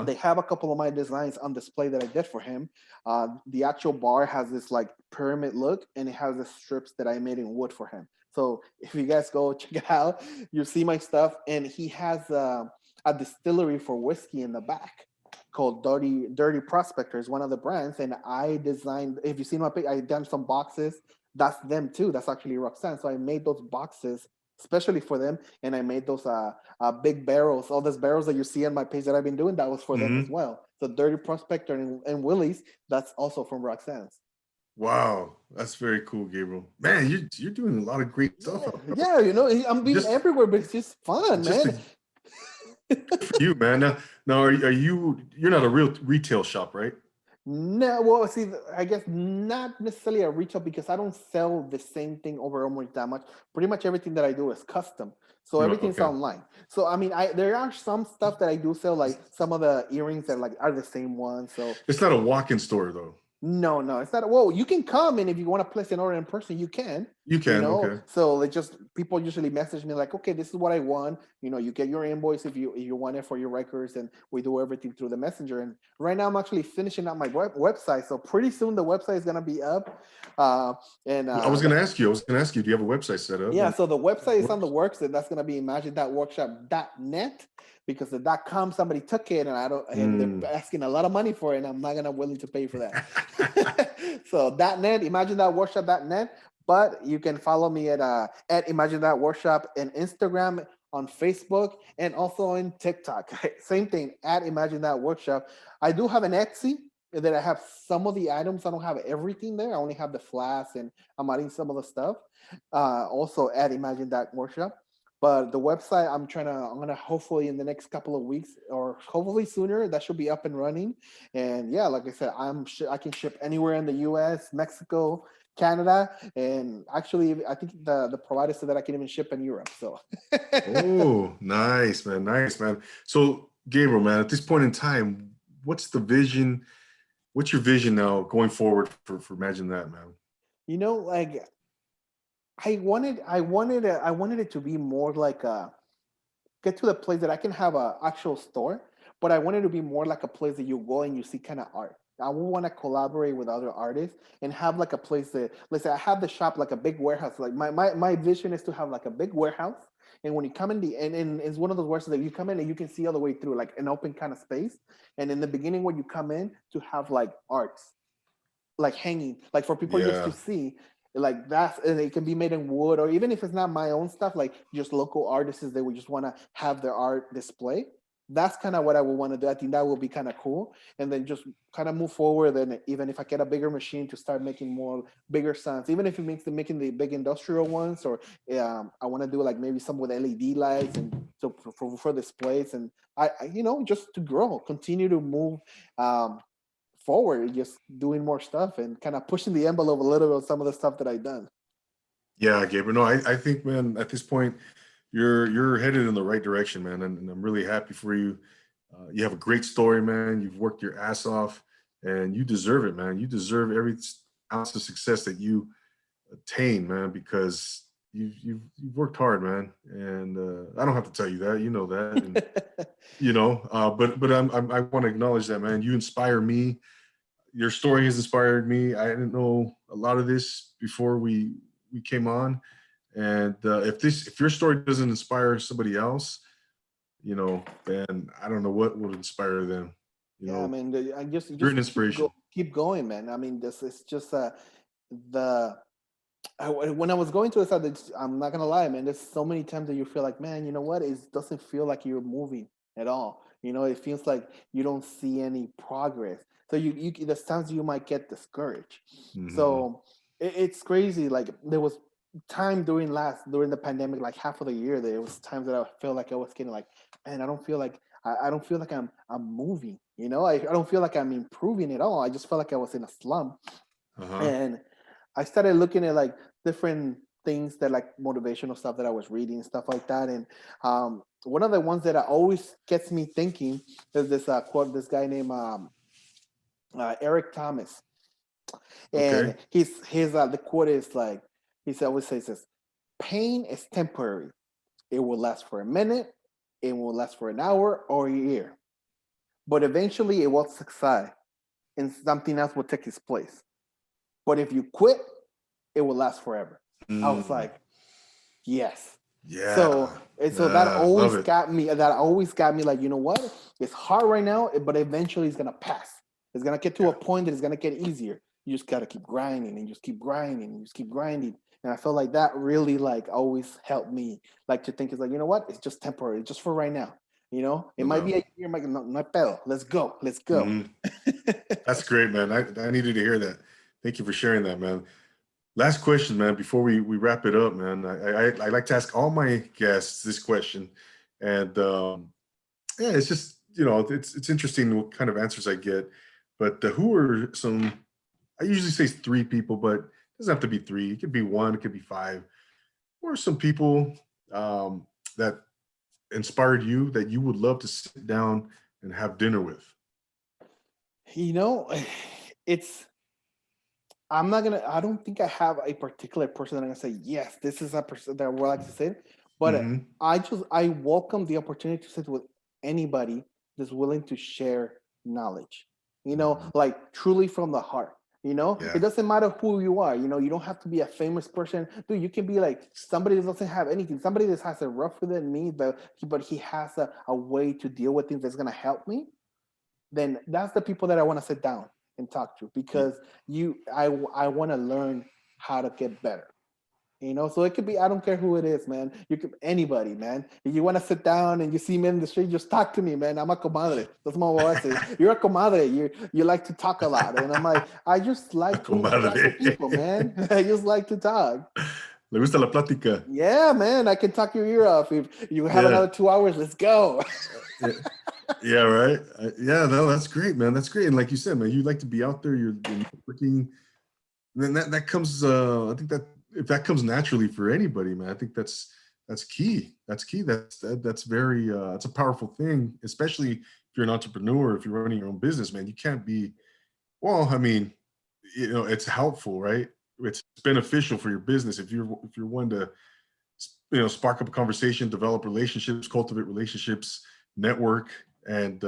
They have a couple of my designs on display that I did for him. The actual bar has this like pyramid look, and it has the strips that I made in wood for him. So if you guys go check it out, you see my stuff. And he has a distillery for whiskey in the back called Dirty Prospector, is one of the brands. And I designed, if you see my page, I done some boxes. That's them too. That's actually Roxanne. So I made those boxes especially for them, and I made those big barrels. All those barrels that you see on my page that I've been doing, that was for them as well. So Dirty Prospector and Willie's, that's also from Roxanne's. Wow, that's very cool, Gabriel. Man, you're doing a lot of great stuff. Yeah, I'm being everywhere, but it's just fun, man. For you, man. Now, you're not a real retail shop, right? No, well, see, I guess not necessarily a retail, because I don't sell the same thing over almost that much. Pretty much everything that I do is custom. So everything's online. So I mean, there are some stuff that I do sell, like some of the earrings that like are the same ones. So it's not a walk-in store though. No, it's not. Well, you can come, and if you want to place an order in person, you can. Okay. So people usually message me like, okay, this is what I want. You get your invoice if you want it for your records, and we do everything through the messenger. And right now I'm actually finishing up my website, so pretty soon the website is gonna be up. I was gonna ask you, do you have a website set up? Yeah, so the website is on the works, and that's gonna be imagine.workshop.net. Because the .com, somebody took it, and they're asking a lot of money for it, and I'm not gonna willing to pay for that. So .net, imagine.workshop.net. But you can follow me at imagine.workshop in Instagram, on Facebook, and also on TikTok. Same thing, at imagine.workshop. I do have an Etsy that I have some of the items. I don't have everything there. I only have the flasks, and I'm adding some of the stuff. Also at imagine.workshop. But the website, I'm gonna hopefully in the next couple of weeks, or hopefully sooner, that should be up and running. And yeah, like I said, I can ship anywhere in the U.S., Mexico, Canada, and actually, I think the provider said that I can even ship in Europe. So. Oh, nice, man. So, Gabriel, man, at this point in time, what's the vision? What's your vision now going forward for Imagine That, man? Like, I wanted it to be more like get to the place that I can have an actual store, but I wanted to be more like a place that you go and you see kind of art. I would want to collaborate with other artists and have like a place that, let's say I have the shop like a big warehouse. Like my vision is to have like a big warehouse. And when you come in and it's one of those warehouses that you come in and you can see all the way through, like an open kind of space. And in the beginning, when you come in, to have like arts, like hanging, like for people just to see. Like that's, and it can be made in wood, or even if it's not my own stuff, like just local artists, they would just want to have their art display. That's kind of what I would want to do. I think that would be kind of cool. And then just kind of move forward. And even if I get a bigger machine to start making more bigger signs, even if it makes them making the big industrial ones, or I want to do like maybe some with LED lights, and so for displays. And just to grow, continue to move forward, just doing more stuff and kind of pushing the envelope a little bit of some of the stuff that I've done. Yeah, Gabriel. No, I think, man, at this point, you're headed in the right direction, man, and I'm really happy for you. You have a great story, man. You've worked your ass off, and you deserve it, man. You deserve every ounce of success that you attain, man, because you've worked hard, man. And I don't have to tell you that, you know that, and but I want to acknowledge that, man. You inspire me. Your story has inspired me. I didn't know a lot of this before we came on, and if your story doesn't inspire somebody else, then I don't know what would inspire them. Yeah, I mean, I You're an just inspiration. keep going, man. I mean, this is just the when I was going through this, I'm not gonna lie, man. There's so many times that you feel like, man, you know what? It doesn't feel like you're moving at all. It feels like you don't see any progress. So there's times you might get discouraged. Hmm. So it's crazy. Like there was time during the pandemic, like half of the year, there was times that I felt like I was getting like, man, I don't feel like I'm moving. I don't feel like I'm improving at all. I just felt like I was in a slump. Uh-huh. And I started looking at like different things that like motivational stuff that I was reading, stuff like that. And one of the ones that always gets me thinking is this quote, this guy named Eric Thomas. Okay. And his the quote is like, always says this: pain is temporary. It will last for a minute, it will last for an hour or a year. But eventually it will subside and something else will take its place. But if you quit, it will last forever. I was Mm, like, yes. So yeah. and so that Yeah. Love always it. got me. That always got me like, you know what? It's hard right now, but eventually it's gonna pass. It's gonna get to a Yeah. point that it's gonna get easier. You just gotta keep grinding and just keep grinding and just keep grinding. And I felt like that really like always helped me like to think it's like, you know what? It's just temporary, it's just for right now. It No might be doubt. a year, might not pedo. Let's go. Let's go. Hmm. That's great, man. I needed to hear that. Thank you for sharing that, man. Last question, man, before we wrap it up, man. I like to ask all my guests this question. And yeah, it's just, it's interesting what kind of answers I get. But who are some, I usually say three people, but it doesn't have to be three. It could be one, it could be five. Who are some people that inspired you that you would love to sit down and have dinner with? you know, it's I don't think I have a particular person that I'm gonna say, yes, this is a person that I would like to sit. But Hmm. I welcome the opportunity to sit with anybody that's willing to share knowledge, like truly from the heart. It Yeah. doesn't matter who you are. You don't have to be a famous person. Dude, you can be like somebody that doesn't have anything, somebody that has it rougher than me, but he has a way to deal with things that's gonna help me. Then that's the people that I want to sit down and talk to, because I want to learn how to get better. So it could be, I don't care who it is, man. You could anybody, man. If you want to sit down and you see me in the street, just talk to me, man. I'm a comadre. That's what I say. You're a comadre. You like to talk a lot, and I'm like, I just like to interact with Comadre. people, man. I just like to talk. Le gusta la plática. Yeah, man. I can talk your ear off. If you have Yeah. another 2 hours, let's go. Yeah. Yeah, right. Yeah, no, that's great, man. That's great. And like you said, man, you like to be out there, you're networking. Then that comes I think that if that comes naturally for anybody, man, I think that's key. That's key. That's very it's a powerful thing, especially if you're an entrepreneur, if you're running your own business, man. You can't be, well, I mean, it's helpful, right? It's beneficial for your business if you're one to spark up a conversation, develop relationships, cultivate relationships, network, and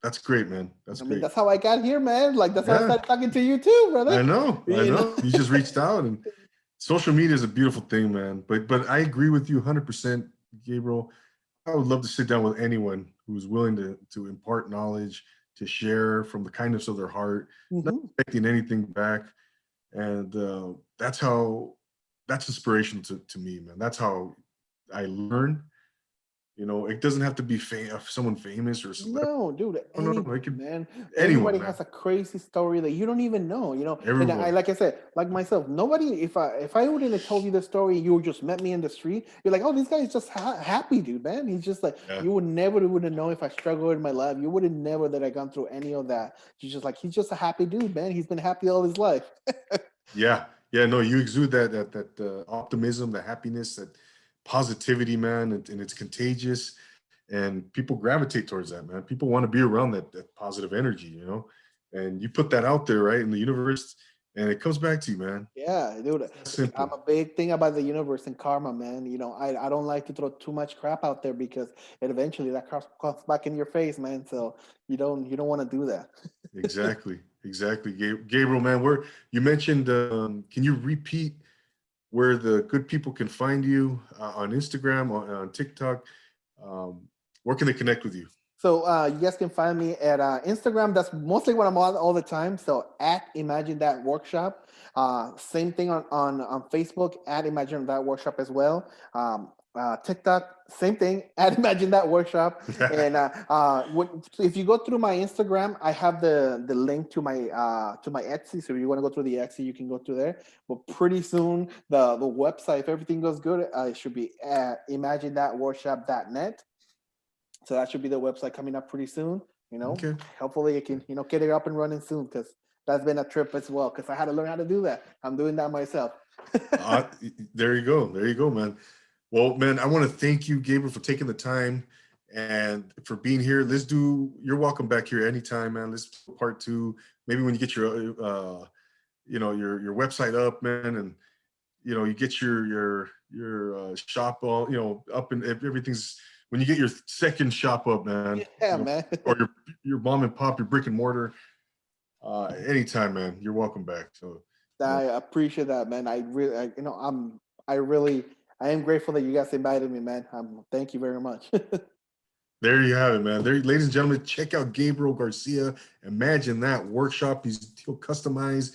that's great, man. That's I mean, great. that's how I got here, man. Like that's how I Yeah, started talking to you too, I brother. know, I You know. know. You just reached out, and social media is a beautiful thing, man. But I agree with you 100%, Gabriel. I would love to sit down with anyone who's willing to impart knowledge, to share from the kindness of their heart, not Mhm. expecting anything back. And that's inspirational to me, man. That's how I learn. It doesn't have to be someone famous or celebrity. No, dude, No, anybody, it could man. anyone, Everybody man. has a crazy story that you don't even know, And Everyone. like I said, like myself, nobody. If I wouldn't have told you the story, you just met me in the street. You're like, oh, this guy is just happy, dude, man. He's just like, Yeah. you would have known if I struggled in my life. You would have never that I gone through any of that. You're just like, he's just a happy dude, man. He's been happy all his life. Yeah. Yeah. No, you exude that optimism, the happiness, that positivity, man, and it's contagious. And people gravitate towards that, man. People want to be around that positive energy. And you put that out there, right, in the universe, and it comes back to you, man. Yeah, dude. It's I'm simple. a big thing about the universe and karma, man. I don't like to throw too much crap out there because it eventually that crap comes back in your face, man. So you don't want to do that. Exactly. Exactly. Gabriel, man, where you mentioned, can you repeat where the good people can find you on Instagram, on TikTok? Where can they connect with you? So you guys can find me at Instagram. That's mostly what I'm on all the time. So at Imagine That Workshop. Same thing on Facebook at Imagine That Workshop as well. TikTok, same thing at Imagine That Workshop. And if you go through my Instagram, I have the link to my Etsy. So if you want to go through the Etsy, you can go through there. But pretty soon the website, if everything goes good, it should be at imaginethatworkshop.net. So that should be the website coming up pretty soon. Okay. Hopefully it can, get it up and running soon because that's been a trip as well. Because I had to learn how to do that. I'm doing that myself. There you go. There you go, man. Well, man, I want to thank you, Gabriel, for taking the time and for being here. You're welcome back here anytime, man. Let's do part two. Maybe when you get your website up, man, and you get your shop all up, and everything's, when you get your second shop up, man. Yeah, man. Or your mom and pop, your brick and mortar. Anytime, man. You're welcome back. So I appreciate that, man. I am grateful that you guys invited me, man. Thank you very much. there you have it, man. There, ladies and gentlemen, check out Gabriel Garcia. Imagine That Workshop. He'll customize.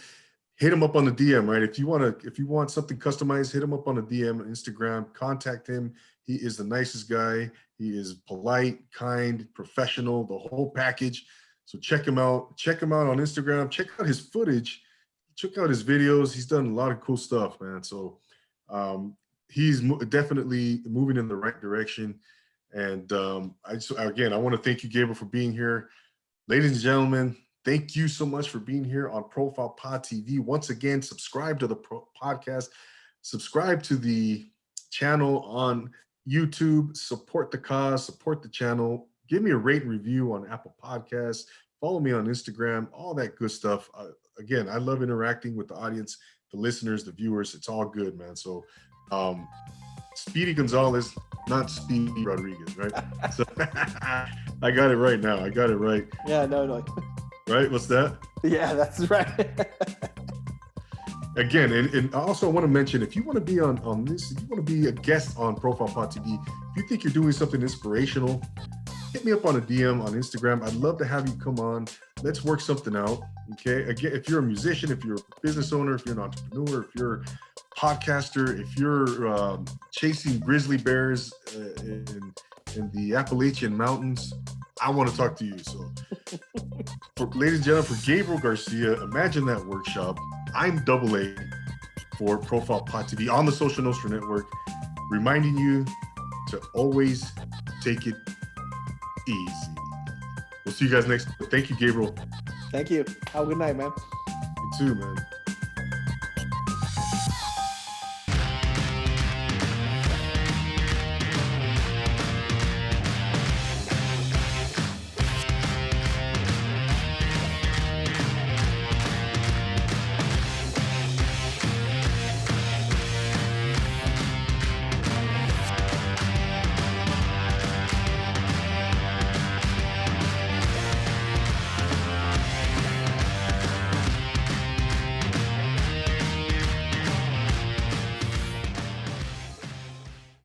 Hit him up on the DM, right? If you want something customized, hit him up on the DM on Instagram. Contact him. He is the nicest guy. He is polite, kind, professional, the whole package. So check him out. Check him out on Instagram. Check out his footage. Check out his videos. He's done a lot of cool stuff, man. So he's definitely moving in the right direction. And I want to thank you, Gabriel, for being here. Ladies and gentlemen, thank you so much for being here on Profile Pod TV. Once again, subscribe to the podcast. Subscribe to the channel on YouTube. Support the cause. Support the channel. Give me a rate and review on Apple Podcasts. Follow me on Instagram. All that good stuff. Again, I love interacting with the audience, the listeners, the viewers. It's all good, man. So Speedy Gonzalez, not Speedy Rodriguez, right? So I got it right now. I got it right. Yeah, no. Right? What's that? Yeah, that's right. Again, and also I want to mention, if you want to be on this, if you want to be a guest on Profile Pod TV, if you think you're doing something inspirational, hit me up on a DM on Instagram. I'd love to have you come on. Let's work something out. Okay. Again, if you're a musician, if you're a business owner, if you're an entrepreneur, if you're a podcaster, if you're chasing grizzly bears in the Appalachian Mountains, I want to talk to you. So, ladies and gentlemen, for Gabriel Garcia, Imagine That Workshop, I'm Double A for Profile Pod TV on the Social Nostra Network, reminding you to always take it easy. We'll see you guys next time. Thank you, Gabriel. Thank you. Have a good night, man. You too, man.